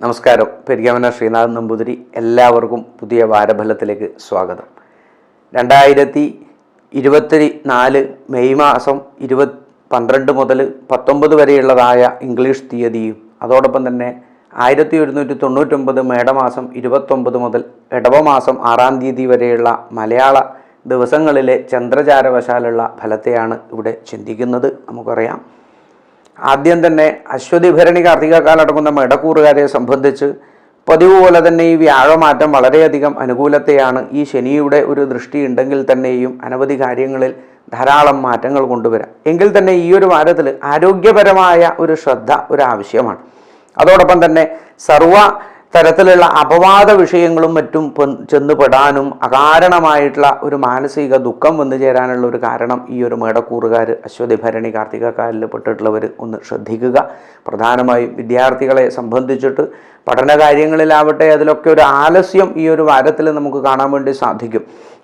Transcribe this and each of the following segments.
നമസ്കാരം. പെരിയാമന ശ്രീനാഥൻ നമ്പൂതിരി. എല്ലാവർക്കും പുതിയ വാരഫലത്തിലേക്ക് സ്വാഗതം. 2024 മെയ് മാസം 12 മുതൽ 19 വരെയുള്ളതായ ഇംഗ്ലീഷ് തീയതിയും അതോടൊപ്പം തന്നെ 1199 മേടമാസം 29 മുതൽ ഇടവമാസം 6 തീയതി വരെയുള്ള മലയാള ദിവസങ്ങളിലെ ചന്ദ്രചാരവശാലുള്ള ഫലത്തെയാണ് ഇവിടെ ചിന്തിക്കുന്നത്. നമുക്കറിയാം, ആദ്യം തന്നെ അശ്വതി ഭരണി കാർത്തികക്കാലടങ്ങുന്ന മേടക്കൂറുകാരെ സംബന്ധിച്ച് പതിവ് പോലെ തന്നെ ഈ വ്യാഴമാറ്റം വളരെയധികം അനുകൂലത്തെയാണ്. ഈ ശനിയുടെ ഒരു ദൃഷ്ടി ഉണ്ടെങ്കിൽ തന്നെയും അനവധി കാര്യങ്ങളിൽ ധാരാളം മാറ്റങ്ങൾ കൊണ്ടുവരാം. എങ്കിൽ തന്നെ ഈ ഒരു വാരത്തിൽ ആരോഗ്യപരമായ ഒരു ശ്രദ്ധ ഒരു ആവശ്യമാണ്. അതോടൊപ്പം തന്നെ സർവ തരത്തിലുള്ള അപവാദ വിഷയങ്ങളും മറ്റും ചെന്നുപെടാനും അകാരണമായിട്ടുള്ള ഒരു മാനസിക ദുഃഖം വന്നു ചേരാനുള്ള ഒരു കാരണം ഈ ഒരു മേടക്കൂറുകാർ അശ്വതി ഭരണി കാർത്തികക്കാലിൽ പെട്ടിട്ടുള്ളവർ ഒന്ന് ശ്രദ്ധിക്കുക. പ്രധാനമായും വിദ്യാർത്ഥികളെ സംബന്ധിച്ചിട്ട് പഠന കാര്യങ്ങളിലാവട്ടെ അതിലൊക്കെ ഒരു ആലസ്യം ഈ ഒരു വാരത്തിൽ നമുക്ക് കാണാൻ വേണ്ടി സാധിക്കും.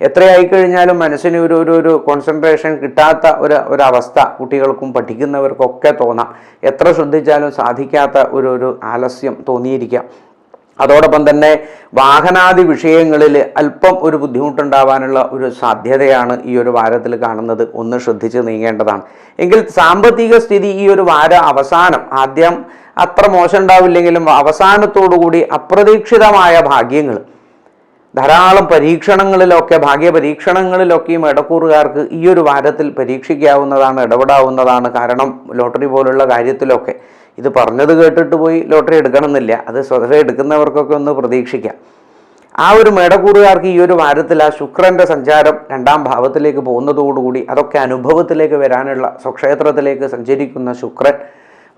എത്രയായി കഴിഞ്ഞാലും മനസ്സിന് ഒരു കോൺസെൻട്രേഷൻ കിട്ടാത്ത ഒരവസ്ഥ കുട്ടികൾക്കും പഠിക്കുന്നവർക്കൊക്കെ തോന്നാം. എത്ര ശ്രദ്ധിച്ചാലും സാധിക്കാത്ത ഒരു ആലസ്യം തോന്നിയിരിക്കാം. അതോടൊപ്പം തന്നെ വാഹനാദി വിഷയങ്ങളിൽ അല്പം ഒരു ബുദ്ധിമുട്ടുണ്ടാവാനുള്ള ഒരു സാധ്യതയാണ് ഈ ഒരു വാരത്തിൽ കാണുന്നത്. ഒന്ന് ശ്രദ്ധിച്ച് നീങ്ങേണ്ടതാണ്. എങ്കിൽ സാമ്പത്തിക സ്ഥിതി ഈ ഒരു വാര അവസാനം ആദ്യം അത്ര മോശം ഉണ്ടാവില്ലെങ്കിലും അവസാനത്തോടുകൂടി അപ്രതീക്ഷിതമായ ഭാഗ്യങ്ങൾ ധാരാളം പരീക്ഷണങ്ങളിലൊക്കെ ഭാഗ്യ പരീക്ഷണങ്ങളിലൊക്കെ ഈ മേടക്കൂറുകാർക്ക് ഈ ഒരു വാരത്തിൽ പരീക്ഷിക്കാവുന്നതാണ്, ഇടപെടാവുന്നതാണ്. കാരണം ലോട്ടറി പോലുള്ള കാര്യത്തിലൊക്കെ ഇത് പറഞ്ഞത് കേട്ടിട്ട് പോയി ലോട്ടറി എടുക്കണമെന്നില്ല, അത് സ്വതവേ എടുക്കുന്നവർക്കൊക്കെ ഒന്ന് പ്രതീക്ഷിക്കാം. ആ ഒരു മേടക്കൂറുകാർക്ക് ഈ ഒരു വാരത്തിൽ ആ ശുക്രൻ്റെ സഞ്ചാരം 2ാം ഭാവത്തിലേക്ക് പോകുന്നതോടുകൂടി അതൊക്കെ അനുഭവത്തിലേക്ക് വരാനുള്ള സ്വക്ഷേത്രത്തിലേക്ക് സഞ്ചരിക്കുന്ന ശുക്രൻ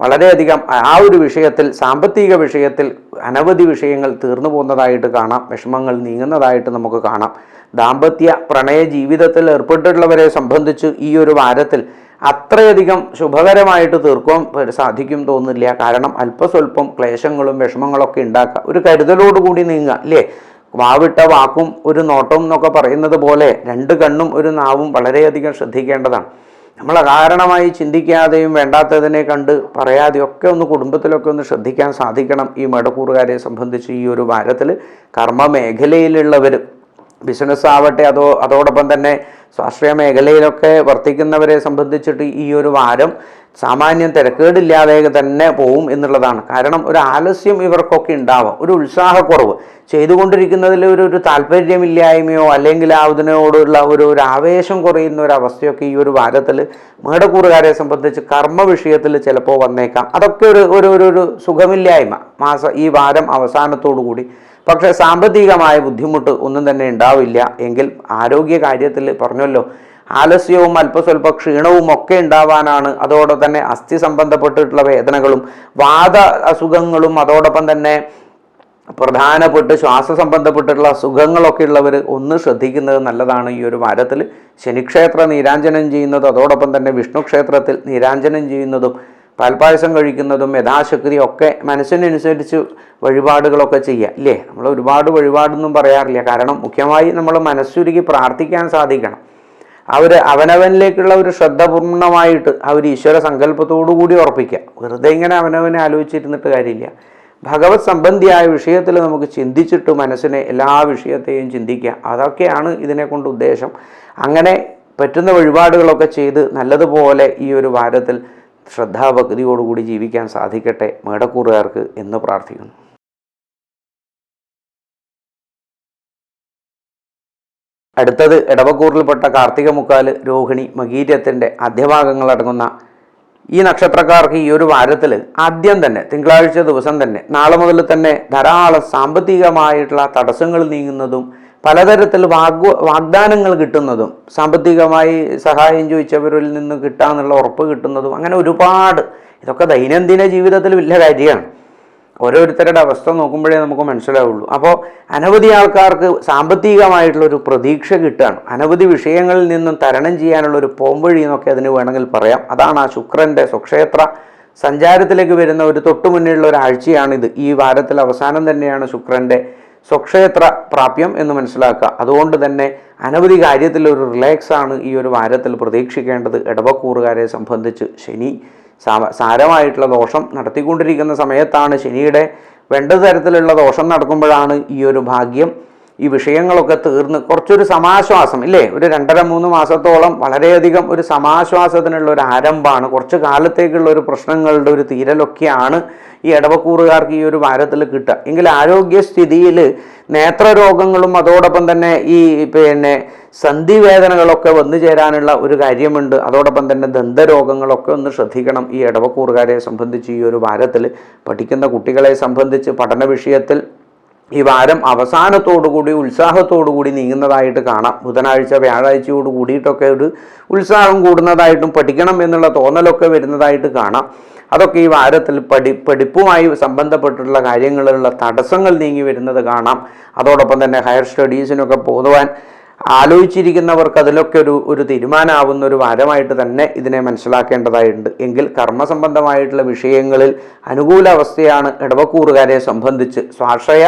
വളരെയധികം ആ ഒരു വിഷയത്തിൽ സാമ്പത്തിക വിഷയത്തിൽ അനവധി വിഷയങ്ങൾ തീർന്നു പോകുന്നതായിട്ട് കാണാം, വിഷമങ്ങൾ നീങ്ങുന്നതായിട്ട് നമുക്ക് കാണാം. ദാമ്പത്യ പ്രണയ ജീവിതത്തിൽ ഏർപ്പെട്ടിട്ടുള്ളവരെ സംബന്ധിച്ച് ഈ ഒരു വാരത്തിൽ അത്രയധികം ശുഭകരമായിട്ട് തീർക്കാൻ സാധിക്കും തോന്നുന്നില്ല. കാരണം അല്പസ്വല്പം ക്ലേശങ്ങളും വിഷമങ്ങളൊക്കെ ഉണ്ടാക്കുക, ഒരു കരുതലോടുകൂടി നീങ്ങുക അല്ലേ. വാവിട്ട വാക്കും ഒരു നോട്ടവും എന്നൊക്കെ പറയുന്നത് പോലെ 2 കണ്ണും ഒരു നാവും വളരെയധികം ശ്രദ്ധിക്കേണ്ടതാണ്. നമ്മൾ അകാരണമായി ചിന്തിക്കാതെയും വേണ്ടാത്തതിനെ കണ്ട് പറയാതെയൊക്കെ ഒന്ന് കുടുംബത്തിലൊക്കെ ഒന്ന് ശ്രദ്ധിക്കാൻ സാധിക്കണം. ഈ മേടക്കൂറുകാരെ സംബന്ധിച്ച് ഈ ഒരു വാരത്തിൽ കർമ്മ മേഖലയിലുള്ളവർ, ബിസിനസ് ആവട്ടെ അതോടൊപ്പം തന്നെ സ്വാശ്രയ മേഖലയിലൊക്കെ വർത്തിക്കുന്നവരെ സംബന്ധിച്ചിട്ട് ഈ ഒരു വാരം സാമാന്യം തിരക്കേടില്ലാതെ തന്നെ പോവും എന്നുള്ളതാണ്. കാരണം ഒരു ആലസ്യം ഇവർക്കൊക്കെ ഉണ്ടാവാം, ഒരു ഉത്സാഹക്കുറവ്, ചെയ്തുകൊണ്ടിരിക്കുന്നതിൽ ഒരു താല്പര്യമില്ലായ്മയോ അല്ലെങ്കിൽ അതിനോടുള്ള ഒരു ആവേശം കുറയുന്ന ഒരു അവസ്ഥയൊക്കെ ഈ ഒരു വാരത്തിൽ മേടക്കൂറുകാരെ സംബന്ധിച്ച് കർമ്മ വിഷയത്തിൽ ചിലപ്പോൾ വന്നേക്കാം. അതൊക്കെ ഒരു സുഖമില്ലായ്മ ഈ വാരം അവസാനത്തോടു കൂടി. പക്ഷേ സാമ്പത്തികമായ ബുദ്ധിമുട്ട് ഒന്നും തന്നെ ഉണ്ടാവില്ല. എങ്കിൽ ആരോഗ്യ കാര്യത്തിൽ പറഞ്ഞല്ലോ, ആലസ്യവും അല്പസ്വല്പ ക്ഷീണവും ഒക്കെ ഉണ്ടാവാനാണ്. അതോടൊപ്പം തന്നെ അസ്ഥി സംബന്ധപ്പെട്ടിട്ടുള്ള വേദനകളും വാത അസുഖങ്ങളും അതോടൊപ്പം തന്നെ പ്രധാനപ്പെട്ട് ശ്വാസ സംബന്ധപ്പെട്ടിട്ടുള്ള അസുഖങ്ങളൊക്കെ ഉള്ളവർ ഒന്ന് ശ്രദ്ധിക്കുന്നത് നല്ലതാണ്. ഈ ഒരു വാരത്തിൽ ശനിക്ഷേത്ര നീരാഞ്ജനം ചെയ്യുന്നതും അതോടൊപ്പം തന്നെ വിഷ്ണു ക്ഷേത്രത്തിൽ നീരാഞ്ജനം ചെയ്യുന്നതും പാൽപ്പായസം കഴിക്കുന്നതും യഥാശക്തി ഒക്കെ മനസ്സിനനുസരിച്ച് വഴിപാടുകളൊക്കെ ചെയ്യുക ഇല്ലേ. നമ്മൾ ഒരുപാട് വഴിപാടൊന്നും പറയാറില്ല. കാരണം മുഖ്യമായി നമ്മൾ മനസ്സുരുകി പ്രാർത്ഥിക്കാൻ സാധിക്കണം. അവനവനിലേക്കുള്ള ഒരു ശ്രദ്ധ പൂർണ്ണമായിട്ട് ഈശ്വര സങ്കല്പത്തോടു കൂടി ഉറപ്പിക്കുക. വെറുതെ ഇങ്ങനെ അവനവനെ ആലോചിച്ചിരുന്നിട്ട് കാര്യമില്ല. ഭഗവത് സംബന്ധിയായ വിഷയത്തിൽ നമുക്ക് ചിന്തിച്ചിട്ട് മനസ്സിനെ എല്ലാ വിഷയത്തെയും ചിന്തിക്കുക. അതൊക്കെയാണ് ഇതിനെക്കൊണ്ട് ഉദ്ദേശം. അങ്ങനെ പറ്റുന്ന വഴിപാടുകളൊക്കെ ചെയ്ത് നല്ലതുപോലെ ഈ ഒരു വാരത്തിൽ ശ്രദ്ധാഭക്തിയോടുകൂടി ജീവിക്കാൻ സാധിക്കട്ടെ മേടക്കൂറുകാർക്ക് എന്ന് പ്രാർത്ഥിക്കുന്നു. അടുത്തത് ഇടവക്കൂറിൽപ്പെട്ട കാർത്തിക മുക്കാല്, രോഹിണി, മകീരത്തിൻ്റെ ആദ്യഭാഗങ്ങളടങ്ങുന്ന ഈ നക്ഷത്രക്കാർക്ക് ഈ ഒരു വാരത്തിൽ ആദ്യം തന്നെ തിങ്കളാഴ്ച ദിവസം തന്നെ നാളെ മുതൽ തന്നെ ധാരാളം സാമ്പത്തികമായിട്ടുള്ള തടസ്സങ്ങൾ നീങ്ങുന്നതും പലതരത്തിൽ വാഗ്ദാനങ്ങൾ കിട്ടുന്നതും സാമ്പത്തികമായി സഹായം ചോദിച്ചവരിൽ നിന്ന് കിട്ടാമെന്നുള്ള ഉറപ്പ് കിട്ടുന്നതും അങ്ങനെ ഒരുപാട്, ഇതൊക്കെ ദൈനംദിന ജീവിതത്തിൽ വലിയ കാര്യമാണ്. ഓരോരുത്തരുടെ അവസ്ഥ നോക്കുമ്പോഴേ നമുക്ക് മനസ്സിലാവുള്ളൂ. അപ്പോൾ അനവധി ആൾക്കാർക്ക് സാമ്പത്തികമായിട്ടുള്ളൊരു പ്രതീക്ഷ കിട്ടുകയാണ്. അനവധി വിഷയങ്ങളിൽ നിന്നും തരണം ചെയ്യാനുള്ളൊരു പോംവഴി എന്നൊക്കെ അതിന് വേണമെങ്കിൽ പറയാം. അതാണ് ആ ശുക്രൻ്റെ സ്വക്ഷേത്ര സഞ്ചാരത്തിലേക്ക് വരുന്ന ഒരു തൊട്ടുമുന്നിലുള്ള ഒരാഴ്ചയാണിത്. ഈ വാരത്തിൽ അവസാനം തന്നെയാണ് ശുക്രൻ്റെ സ്വക്ഷേത്ര പ്രാപ്യം എന്ന് മനസ്സിലാക്കുക. അതുകൊണ്ട് തന്നെ അനവധി കാര്യത്തിലൊരു റിലാക്സാണ് ഈ ഒരു വാരത്തിൽ പ്രതീക്ഷിക്കേണ്ടത്. ഇടവക്കൂറുകാരെ സംബന്ധിച്ച് ശനി സാരമായിട്ടുള്ള ദോഷം നടത്തിക്കൊണ്ടിരിക്കുന്ന സമയത്താണ് ശനിയുടെ വേണ്ട തരത്തിലുള്ള ദോഷം നടക്കുമ്പോഴാണ് ഈ ഒരു ഭാഗ്യം, ഈ വിഷയങ്ങളൊക്കെ തീർന്ന് കുറച്ചൊരു സമാശ്വാസം ഇല്ലേ, ഒരു 2.5-3 മാസത്തോളം വളരെയധികം ഒരു സമാശ്വാസത്തിനുള്ള ഒരു ആരംഭമാണ്. കുറച്ച് കാലത്തേക്കുള്ള ഒരു പ്രശ്നങ്ങളുടെ ഒരു തീരലൊക്കെയാണ് ഈ ഇടവക്കൂറുകാർക്ക് ഈ ഒരു വാരത്തിൽ കിട്ടുക. എങ്കിൽ ആരോഗ്യസ്ഥിതിയിൽ നേത്രരോഗങ്ങളും അതോടൊപ്പം തന്നെ ഈ സന്ധിവേദനകളൊക്കെ വന്നു ചേരാനുള്ള ഒരു കാര്യമുണ്ട്. അതോടൊപ്പം തന്നെ ദന്തരോഗങ്ങളൊക്കെ ഒന്ന് ശ്രദ്ധിക്കണം ഈ ഇടവക്കൂറുകാരെ സംബന്ധിച്ച്. ഈ ഒരു വാരത്തിൽ പഠിക്കുന്ന കുട്ടികളെ സംബന്ധിച്ച് പഠന വിഷയത്തിൽ ഈ വാരം അവസാനത്തോടുകൂടി ഉത്സാഹത്തോടുകൂടി നീങ്ങുന്നതായിട്ട് കാണാം. ബുധനാഴ്ച വ്യാഴാഴ്ചയോട് കൂടിയിട്ടൊക്കെ ഒരു ഉത്സാഹം കൂടുന്നതായിട്ടും പഠിക്കണം എന്നുള്ള തോന്നലൊക്കെ വരുന്നതായിട്ട് കാണാം. അതൊക്കെ ഈ വാരത്തിൽ പഠിപ്പുമായി സംബന്ധപ്പെട്ടിട്ടുള്ള കാര്യങ്ങളിലുള്ള തടസ്സങ്ങൾ നീങ്ങി വരുന്നത് കാണാം. അതോടൊപ്പം തന്നെ ഹയർ സ്റ്റഡീസിനൊക്കെ പോകുവാൻ ആലോചിച്ചിരിക്കുന്നവർക്ക് അതിലൊക്കെ ഒരു തീരുമാനമാവുന്ന ഒരു വാരമായിട്ട് തന്നെ ഇതിനെ മനസ്സിലാക്കേണ്ടതായിട്ടുണ്ട്. എങ്കിൽ കർമ്മസംബന്ധമായിട്ടുള്ള വിഷയങ്ങളിൽ അനുകൂല അവസ്ഥയാണ് ഇടവക്കൂറുകാരെ സംബന്ധിച്ച്. സ്വാശ്രയ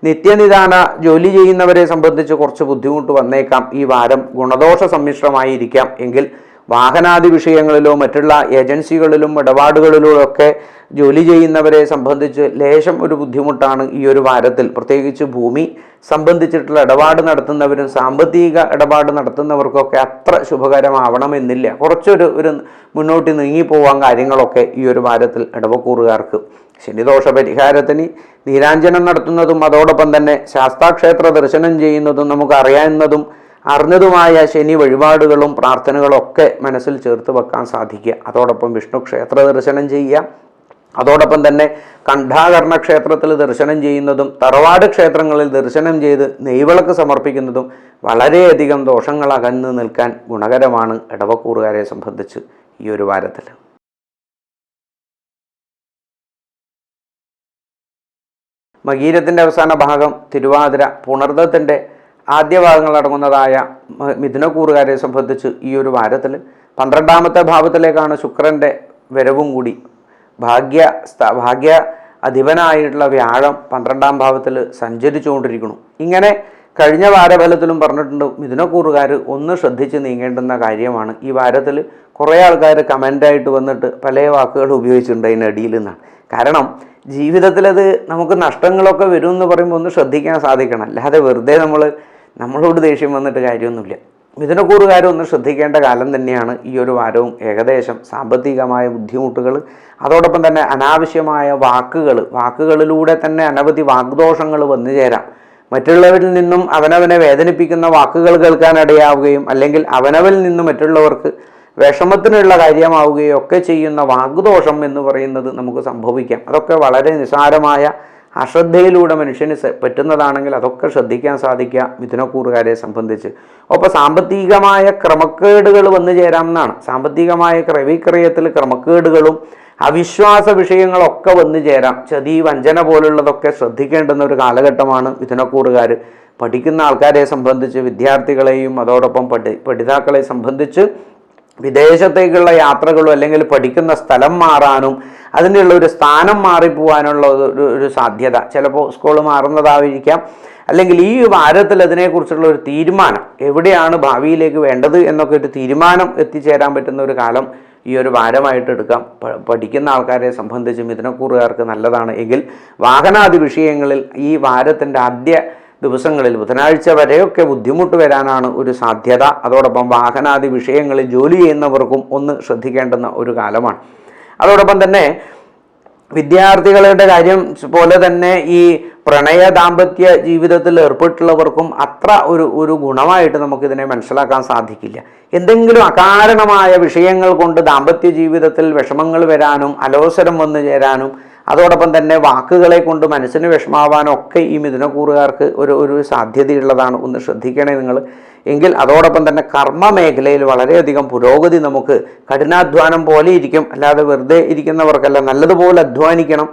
നിത്യനിദാന ജോലി ചെയ്യുന്നവരെ സംബന്ധിച്ച് കുറച്ച് ബുദ്ധിമുട്ട് വന്നേക്കാം. ഈ വാരം ഗുണദോഷ സമ്മിശ്രമായിരിക്കാം. എങ്കിൽ വാഹനാദി വിഷയങ്ങളിലോ മറ്റുള്ള ഏജൻസികളിലും ഇടപാടുകളിലോ ഒക്കെ ജോലി ചെയ്യുന്നവരെ സംബന്ധിച്ച് ലേശം ഒരു ബുദ്ധിമുട്ടാണ് ഈ ഒരു വാരത്തിൽ. പ്രത്യേകിച്ച് ഭൂമി സംബന്ധിച്ചിട്ടുള്ള ഇടപാട് നടത്തുന്നവരും സാമ്പത്തിക ഇടപാട് നടത്തുന്നവർക്കൊക്കെ അത്ര ശുഭകരമാവണമെന്നില്ല. കുറച്ചൊരു മുന്നോട്ട് നീങ്ങിപ്പോവാൻ കാര്യങ്ങളൊക്കെ ഈ ഒരു വാരത്തിൽ ഇടവക്കൂറുകാർക്ക്. ശനിദോഷ പരിഹാരത്തിന് നീരാഞ്ജനം നടത്തുന്നതും അതോടൊപ്പം തന്നെ ശാസ്താക്ഷേത്ര ദർശനം ചെയ്യുന്നതും നമുക്ക് അറിയാവുന്നതും അറിഞ്ഞതുമായ ശനി വഴിപാടുകളും പ്രാർത്ഥനകളും ഒക്കെ മനസ്സിൽ ചേർത്ത് വെക്കാൻ സാധിക്കുക. അതോടൊപ്പം വിഷ്ണു ക്ഷേത്ര ദർശനം ചെയ്യുക. അതോടൊപ്പം തന്നെ കണ്ഠാകർണ ക്ഷേത്രത്തിൽ ദർശനം ചെയ്യുന്നതും തറവാട് ക്ഷേത്രങ്ങളിൽ ദർശനം ചെയ്ത് നെയ്വിളക്ക് സമർപ്പിക്കുന്നതും വളരെയധികം ദോഷങ്ങൾ അകന്നു നിൽക്കാൻ ഗുണകരമാണ് ഇടവക്കൂറുകാരെ സംബന്ധിച്ച് ഈ ഒരു വാരത്തിൽ. മകീരത്തിൻ്റെ അവസാന ഭാഗം തിരുവാതിര, പുണർദത്തിൻ്റെ ആദ്യ ഭാഗങ്ങളടങ്ങുന്നതായ മിഥുനക്കൂറുകാരെ സംബന്ധിച്ച് ഈ ഒരു വാരത്തിൽ 12ാമത്തെ ഭാവത്തിലേക്കാണ് ശുക്രൻ്റെ വരവും കൂടി. ഭാഗ്യ അധിപനായിട്ടുള്ള വ്യാഴം 12ാം ഭാവത്തിൽ സഞ്ചരിച്ചുകൊണ്ടിരിക്കുന്നു. ഇങ്ങനെ കഴിഞ്ഞ വാരഫലത്തിലും പറഞ്ഞിട്ടുണ്ട്, മിഥുനക്കൂറുകാർ ഒന്ന് ശ്രദ്ധിച്ച് നീങ്ങേണ്ടുന്ന കാര്യമാണ്. ഈ വാരത്തിൽ കുറേ ആൾക്കാർ കമൻ്റായിട്ട് വന്നിട്ട് പല വാക്കുകൾ ഉപയോഗിച്ചിട്ടുണ്ട് അതിനടിയിൽ നിന്നാണ്. കാരണം ജീവിതത്തിലത് നമുക്ക് നഷ്ടങ്ങളൊക്കെ വരും എന്ന് പറയുമ്പോൾ ഒന്ന് ശ്രദ്ധിക്കാൻ സാധിക്കണം. അല്ലാതെ വെറുതെ നമ്മളോട് ദേഷ്യം വന്നിട്ട് കാര്യമൊന്നുമില്ല. മിഥുനക്കൂറുകാരൊന്ന് ശ്രദ്ധിക്കേണ്ട കാലം തന്നെയാണ് ഈ ഒരു വാരവും. ഏകദേശം സാമ്പത്തികമായ ബുദ്ധിമുട്ടുകൾ, അതോടൊപ്പം തന്നെ അനാവശ്യമായ വാക്കുകളിലൂടെ തന്നെ അനവധി വാഗ്ദോഷങ്ങൾ വന്നു ചേരാം. മറ്റുള്ളവരിൽ നിന്നും അവനവനെ വേദനിപ്പിക്കുന്ന വാക്കുകൾ കേൾക്കാനിടയാവുകയും അല്ലെങ്കിൽ അവനവനിൽ നിന്നും മറ്റുള്ളവർക്ക് വിഷമത്തിനുള്ള കാര്യമാവുകയോ ഒക്കെ ചെയ്യുന്ന വാഗ്ദോഷം എന്ന് പറയുന്നത് നമുക്ക് സംഭവിക്കാം. അതൊക്കെ വളരെ നിസ്സാരമായ അശ്രദ്ധയിലൂടെ മനുഷ്യന് പറ്റുന്നതാണെങ്കിൽ അതൊക്കെ ശ്രദ്ധിക്കാൻ സാധിക്കുക മിഥുനക്കൂറുകാരെ സംബന്ധിച്ച്. അപ്പോൾ സാമ്പത്തികമായ ക്രമക്കേടുകൾ വന്നു ചേരാമെന്നാണ്. സാമ്പത്തികമായ ക്രയവിക്രയത്തിൽ ക്രമക്കേടുകളും അവിശ്വാസ വിഷയങ്ങളൊക്കെ വന്നു ചേരാം. ചതി വഞ്ചന പോലുള്ളതൊക്കെ ശ്രദ്ധിക്കേണ്ടുന്ന ഒരു കാലഘട്ടമാണ് മിഥുനക്കൂറുകാർ. പഠിക്കുന്ന ആൾക്കാരെ സംബന്ധിച്ച്, വിദ്യാർത്ഥികളെയും അതോടൊപ്പം പഠിതാക്കളെ സംബന്ധിച്ച് വിദേശത്തേക്കുള്ള യാത്രകളും അല്ലെങ്കിൽ പഠിക്കുന്ന സ്ഥലം മാറാനും അതിനുള്ള ഒരു സ്ഥാനം മാറിപ്പോവാനുള്ള ഒരു സാധ്യത, ചിലപ്പോൾ സ്കൂൾ മാറുന്നതായിരിക്കാം. അല്ലെങ്കിൽ ഈ വാരത്തിൽ അതിനെക്കുറിച്ചുള്ള ഒരു തീരുമാനം, എവിടെയാണ് ഭാവിയിലേക്ക് വേണ്ടത് എന്നൊക്കെ ഒരു തീരുമാനം എത്തിച്ചേരാൻ പറ്റുന്ന ഒരു കാലം ഈ ഒരു വാരമായിട്ട് എടുക്കാം. പഠിക്കുന്ന ആൾക്കാരെ സംബന്ധിച്ച് മിഥുനക്കൂറുകാർക്ക് നല്ലതാണ്. എങ്കിൽ വാഹനാദി വിഷയങ്ങളിൽ ഈ വാരത്തിൻ്റെ ആദ്യ ദിവസങ്ങളിൽ ബുധനാഴ്ച വരെയൊക്കെ ബുദ്ധിമുട്ട് വരാനാണ് ഒരു സാധ്യത. അതോടൊപ്പം വാഹനാദി വിഷയങ്ങളിൽ ജോലി ചെയ്യുന്നവർക്കും ഒന്ന് ശ്രദ്ധിക്കേണ്ടുന്ന ഒരു കാലമാണ്. അതോടൊപ്പം തന്നെ വിദ്യാർത്ഥികളുടെ കാര്യം പോലെ തന്നെ ഈ പ്രണയ ദാമ്പത്യ ജീവിതത്തിൽ ഏർപ്പെട്ടുള്ളവർക്കും അത്ര ഒരു ഗുണമായിട്ട് നമുക്കിതിനെ മനസ്സിലാക്കാൻ സാധിക്കില്ല. എന്തെങ്കിലും അകാരണമായ വിഷയങ്ങൾ കൊണ്ട് ദാമ്പത്യ ജീവിതത്തിൽ വിഷമങ്ങൾ വരാനും അലോസരം വന്നു ചേരാനും അതോടൊപ്പം തന്നെ വാക്കുകളെ കൊണ്ട് മനസ്സിന് വിഷമാവാനൊക്കെ ഈ മിഥുനക്കൂറുകാർക്ക് ഒരു സാധ്യതയുള്ളതാണ്. ഒന്ന് ശ്രദ്ധിക്കണേ നിങ്ങൾ. എങ്കിൽ അതോടൊപ്പം തന്നെ കർമ്മ മേഖലയിൽ വളരെയധികം പുരോഗതി നമുക്ക് കഠിനാധ്വാനം പോലെ ഇരിക്കും. അല്ലാതെ വെറുതെ ഇരിക്കുന്നവർക്കല്ല, നല്ലതുപോലെ അധ്വാനിക്കണം.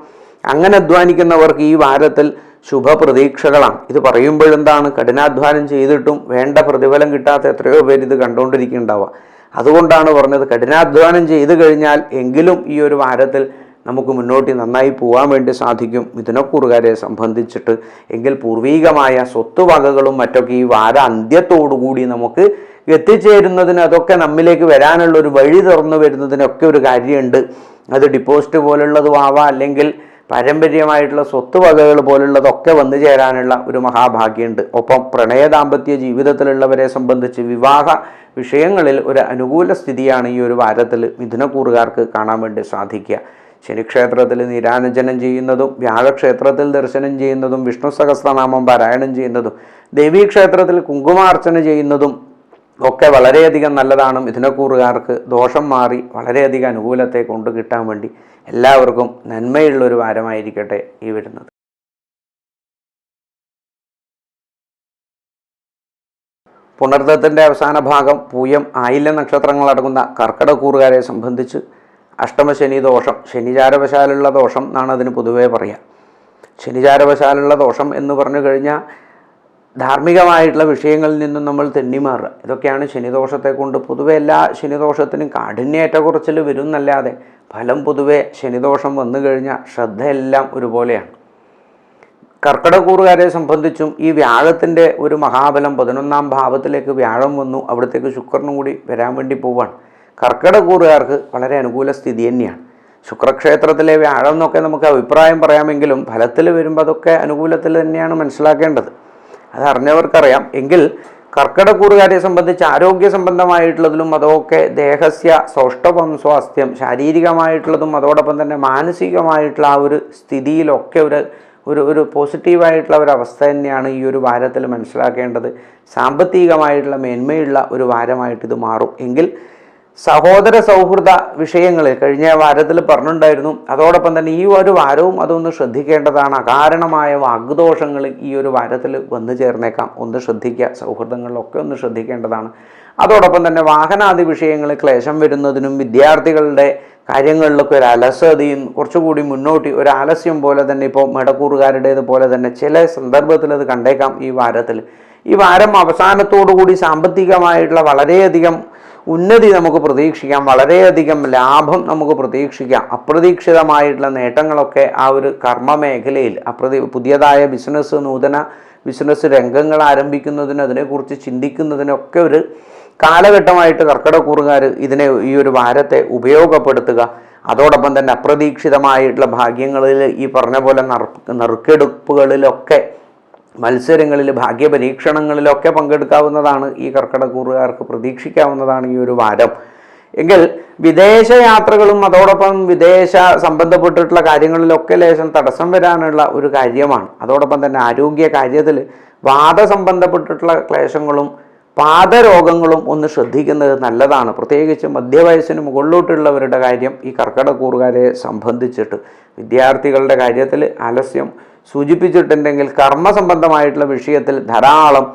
അങ്ങനെ അധ്വാനിക്കുന്നവർക്ക് ഈ വാരത്തിൽ ശുഭപ്രതീക്ഷകളാണ്. ഇത് പറയുമ്പോഴെന്താണ്, കഠിനാധ്വാനം ചെയ്തിട്ടും വേണ്ട പ്രതിഫലം കിട്ടാത്ത എത്രയോ പേര് ഇത് കണ്ടുകൊണ്ടിരിക്കുന്നുണ്ടാവുക. അതുകൊണ്ടാണ് പറഞ്ഞത്, കഠിനാധ്വാനം ചെയ്തു കഴിഞ്ഞാൽ എങ്കിലും ഈ ഒരു വാരത്തിൽ നമുക്ക് മുന്നോട്ട് നന്നായി പോകാൻ വേണ്ടി സാധിക്കും മിഥുനക്കൂറുകാരെ സംബന്ധിച്ചിട്ട്. എങ്കിൽ പൂർവീകമായ സ്വത്തുവകകളും മറ്റൊക്കെ ഈ വാര അന്ത്യത്തോടുകൂടി നമുക്ക് എത്തിച്ചേരുന്നതിന്, അതൊക്കെ നമ്മിലേക്ക് വരാനുള്ള ഒരു വഴി തുറന്നു വരുന്നതിനൊക്കെ ഒരു കാര്യമുണ്ട്. അത് ഡിപ്പോസിറ്റ് പോലുള്ളതും ആവാം, അല്ലെങ്കിൽ പാരമ്പര്യമായിട്ടുള്ള സ്വത്ത് വകകൾ പോലുള്ളതൊക്കെ വന്നു ചേരാനുള്ള ഒരു മഹാഭാഗ്യമുണ്ട്. ഒപ്പം പ്രണയ ദാമ്പത്യ ജീവിതത്തിലുള്ളവരെ സംബന്ധിച്ച് വിവാഹ വിഷയങ്ങളിൽ ഒരു അനുകൂല സ്ഥിതിയാണ് ഈ ഒരു വാരത്തിൽ മിഥുനക്കൂറുകാർക്ക് കാണാൻ വേണ്ടി സാധിക്കുക. ശനിക്ഷേത്രത്തിൽ നീരാഞ്ജനം ചെയ്യുന്നതും വ്യാഴക്ഷേത്രത്തിൽ ദർശനം ചെയ്യുന്നതും വിഷ്ണു സഹസ്രനാമം പാരായണം ചെയ്യുന്നതും ദേവീക്ഷേത്രത്തിൽ കുങ്കുമാർച്ചന ചെയ്യുന്നതും ഒക്കെ വളരെയധികം നല്ലതാണ്. മിഥുനക്കൂറുകാർക്ക് ദോഷം മാറി വളരെയധികം അനുകൂലത്തെ കൊണ്ട് കിട്ടാൻ വേണ്ടി എല്ലാവർക്കും നന്മയുള്ളൊരു വാരമായിരിക്കട്ടെ ഈ വരുന്നത്. പുണർദത്തിൻ്റെ അവസാന ഭാഗം പൂയം ആയില്യം നക്ഷത്രങ്ങളടങ്ങുന്ന കർക്കിടകൂറുകാരെ സംബന്ധിച്ച് അഷ്ടമശനി ദോഷം, ശനിചാരവശാലുള്ള ദോഷം എന്നാണ് അതിന് പൊതുവേ പറയുക. ശനിചാരവശാലുള്ള ദോഷം എന്ന് പറഞ്ഞു കഴിഞ്ഞാൽ ധാർമ്മികമായിട്ടുള്ള വിഷയങ്ങളിൽ നിന്നും നമ്മൾ തെന്നിമാറുക. ഇതൊക്കെയാണ് ശനിദോഷത്തെ കൊണ്ട് പൊതുവെ എല്ലാ ശനിദോഷത്തിനും കാഠിന്യേറ്റക്കുറച്ചിൽ വരുന്നല്ലാതെ ഫലം പൊതുവെ ശനിദോഷം വന്നു കഴിഞ്ഞാൽ ശ്രദ്ധയെല്ലാം ഒരുപോലെയാണ്. കർക്കിടകൂറുകാരെ സംബന്ധിച്ചും ഈ വ്യാഴത്തിൻ്റെ ഒരു മഹാബലം 11ാം ഭാവത്തിലേക്ക് വ്യാഴം വന്നു, അവിടത്തേക്ക് ശുക്രനും കൂടി വരാൻ വേണ്ടി പോവാണ്. കർക്കിടകൂറുകാർക്ക് വളരെ അനുകൂല സ്ഥിതി തന്നെയാണ്. ശുക്രക്ഷേത്രത്തിലെ വ്യാഴം എന്നൊക്കെ നമുക്ക് അഭിപ്രായം പറയാമെങ്കിലും ഫലത്തിൽ വരുമ്പോൾ അതൊക്കെ അനുകൂലത്തിൽ തന്നെയാണ് മനസ്സിലാക്കേണ്ടത്. അതറിഞ്ഞവർക്കറിയാം. എങ്കിൽ കർക്കിടകൂറുകാരെ സംബന്ധിച്ച് ആരോഗ്യ സംബന്ധമായിട്ടുള്ളതിലും അതൊക്കെ ദേഹസ്യ സൗഷ്ഠവം സ്വാസ്ഥ്യം, ശാരീരികമായിട്ടുള്ളതും അതോടൊപ്പം തന്നെ മാനസികമായിട്ടുള്ള ആ ഒരു സ്ഥിതിയിലൊക്കെ ഒരു പോസിറ്റീവായിട്ടുള്ള ഒരു അവസ്ഥ തന്നെയാണ് ഈ ഒരു വാരത്തിൽ മനസ്സിലാക്കേണ്ടത്. സാമ്പത്തികമായിട്ടുള്ള മേന്മയുള്ള ഒരു വാരമായിട്ട് ഇത് മാറും. എങ്കിൽ സഹോദര സൗഹൃദ വിഷയങ്ങളിൽ കഴിഞ്ഞ വാരത്തിൽ പറഞ്ഞിട്ടുണ്ടായിരുന്നു. അതോടൊപ്പം തന്നെ ഈ ഒരു വാരവും അതൊന്ന് ശ്രദ്ധിക്കേണ്ടതാണ്. അകാരണമായ വാഗ്ദോഷങ്ങൾ ഈ ഒരു വാരത്തിൽ വന്നു ചേർന്നേക്കാം. ഒന്ന് ശ്രദ്ധിക്കുക, സൗഹൃദങ്ങളിലൊക്കെ ഒന്ന് ശ്രദ്ധിക്കേണ്ടതാണ്. അതോടൊപ്പം തന്നെ വാഹനാദി വിഷയങ്ങളിൽ ക്ലേശം വരുന്നതിനും വിദ്യാർത്ഥികളുടെ കാര്യങ്ങളിലൊക്കെ ഒരു അലസതയും കുറച്ചുകൂടി മുന്നോട്ട് ഒരു ആലസ്യം പോലെ തന്നെ ഇപ്പോൾ മെടക്കൂറുകാരുടേത് പോലെ തന്നെ ചില സന്ദർഭത്തിൽ അത് കണ്ടേക്കാം. ഈ വാരം അവസാനത്തോടു കൂടി സാമ്പത്തികമായിട്ടുള്ള വളരെയധികം ഉന്നതി നമുക്ക് പ്രതീക്ഷിക്കാം, വളരെയധികം ലാഭം നമുക്ക് പ്രതീക്ഷിക്കാം. അപ്രതീക്ഷിതമായിട്ടുള്ള നേട്ടങ്ങളൊക്കെ ആ ഒരു കർമ്മ മേഖലയിൽ പുതിയതായ നൂതന ബിസിനസ് രംഗങ്ങൾ ആരംഭിക്കുന്നതിന് അതിനെക്കുറിച്ച് ചിന്തിക്കുന്നതിനൊക്കെ ഒരു കാലഘട്ടമായിട്ട് കർക്കിടകൂറുകാർ ഈ ഒരു വാരത്തെ ഉപയോഗപ്പെടുത്തുക. അതോടൊപ്പം തന്നെ അപ്രതീക്ഷിതമായിട്ടുള്ള ഭാഗ്യങ്ങളിൽ ഈ പറഞ്ഞ പോലെ നറുക്കെടുപ്പുകളിലൊക്കെ മത്സരങ്ങളിൽ ഭാഗ്യപരീക്ഷണങ്ങളിലൊക്കെ പങ്കെടുക്കാവുന്നതാണ്. ഈ കർക്കിടകൂറുകാർക്ക് പ്രതീക്ഷിക്കാവുന്നതാണ് ഈ ഒരു വാരം. എങ്കിൽ വിദേശ യാത്രകളും അതോടൊപ്പം വിദേശ സംബന്ധപ്പെട്ടിട്ടുള്ള കാര്യങ്ങളിലൊക്കെ ലേശം തടസ്സം വരാനുള്ള ഒരു കാര്യമാണ്. അതോടൊപ്പം തന്നെ ആരോഗ്യ കാര്യത്തിൽ വാദസംബന്ധപ്പെട്ടിട്ടുള്ള ക്ലേശങ്ങളും പാദരോഗങ്ങളും ഒന്ന് ശ്രദ്ധിക്കുന്നത് നല്ലതാണ്. പ്രത്യേകിച്ച് മധ്യവയസ്സിന് മുകളിലോട്ടുള്ളവരുടെ കാര്യം ഈ കർക്കിടകൂറുകാരെ സംബന്ധിച്ചിട്ട് വിദ്യാർത്ഥികളുടെ കാര്യത്തിൽ ആലസ്യം സൂചിപ്പിച്ചിട്ടുണ്ടെങ്കിൽ കർമ്മസംബന്ധമായിട്ടുള്ള വിഷയത്തിൽ ധാരാളം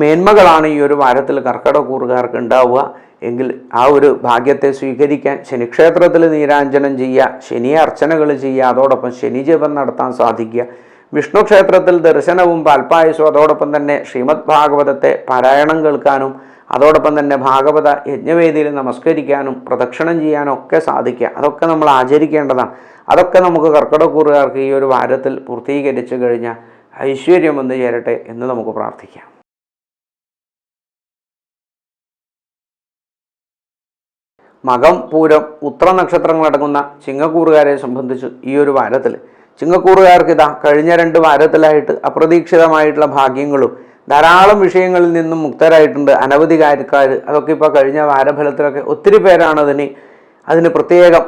മേന്മകളാണ് ഈ ഒരു വാരത്തിൽ കർക്കിടകൂറുകാർക്ക് ഉണ്ടാവുക. എങ്കിൽ ആ ഒരു ഭാഗ്യത്തെ സ്വീകരിക്കാൻ ശനിക്ഷേത്രത്തിൽ നീരാഞ്ജനം ചെയ്യുക, ശനി അർച്ചനകൾ ചെയ്യുക, അതോടൊപ്പം ശനിജപം നടത്താൻ സാധിക്കുക, വിഷ്ണു ക്ഷേത്രത്തിൽ ദർശനവും പാൽപ്പായസവും അതോടൊപ്പം തന്നെ ശ്രീമദ് ഭാഗവതത്തെ പാരായണം കേൾക്കാനും അതോടൊപ്പം തന്നെ ഭാഗവത യജ്ഞവേദിയിൽ നമസ്കരിക്കാനും പ്രദക്ഷിണം ചെയ്യാനും ഒക്കെ സാധിക്കുക. അതൊക്കെ നമ്മൾ ആചരിക്കേണ്ടതാണ്. അതൊക്കെ നമുക്ക് കർക്കിടകൂറുകാർക്ക് ഈ ഒരു വാരത്തിൽ പൂർത്തീകരിച്ചു കഴിഞ്ഞാൽ ഐശ്വര്യം വന്നു ചേരട്ടെ എന്ന് നമുക്ക് പ്രാർത്ഥിക്കാം. മകം, പൂരം, ഉത്ര നക്ഷത്രങ്ങളടങ്ങുന്ന ചിങ്ങക്കൂറുകാരെ സംബന്ധിച്ച് ഈ ഒരു വാരത്തിൽ ചിങ്ങക്കൂറുകാർക്ക് കഴിഞ്ഞ 2 വാരത്തിലായിട്ട് അപ്രതീക്ഷിതമായിട്ടുള്ള ഭാഗ്യങ്ങളും ധാരാളം വിഷയങ്ങളിൽ നിന്നും മുക്തരായിട്ടുണ്ട് അനവധി കാര്യക്കാർ. അതൊക്കെ ഇപ്പോൾ കഴിഞ്ഞ വാരഫലത്തിലൊക്കെ ഒത്തിരി പേരാണ് അതിന് പ്രത്യേകം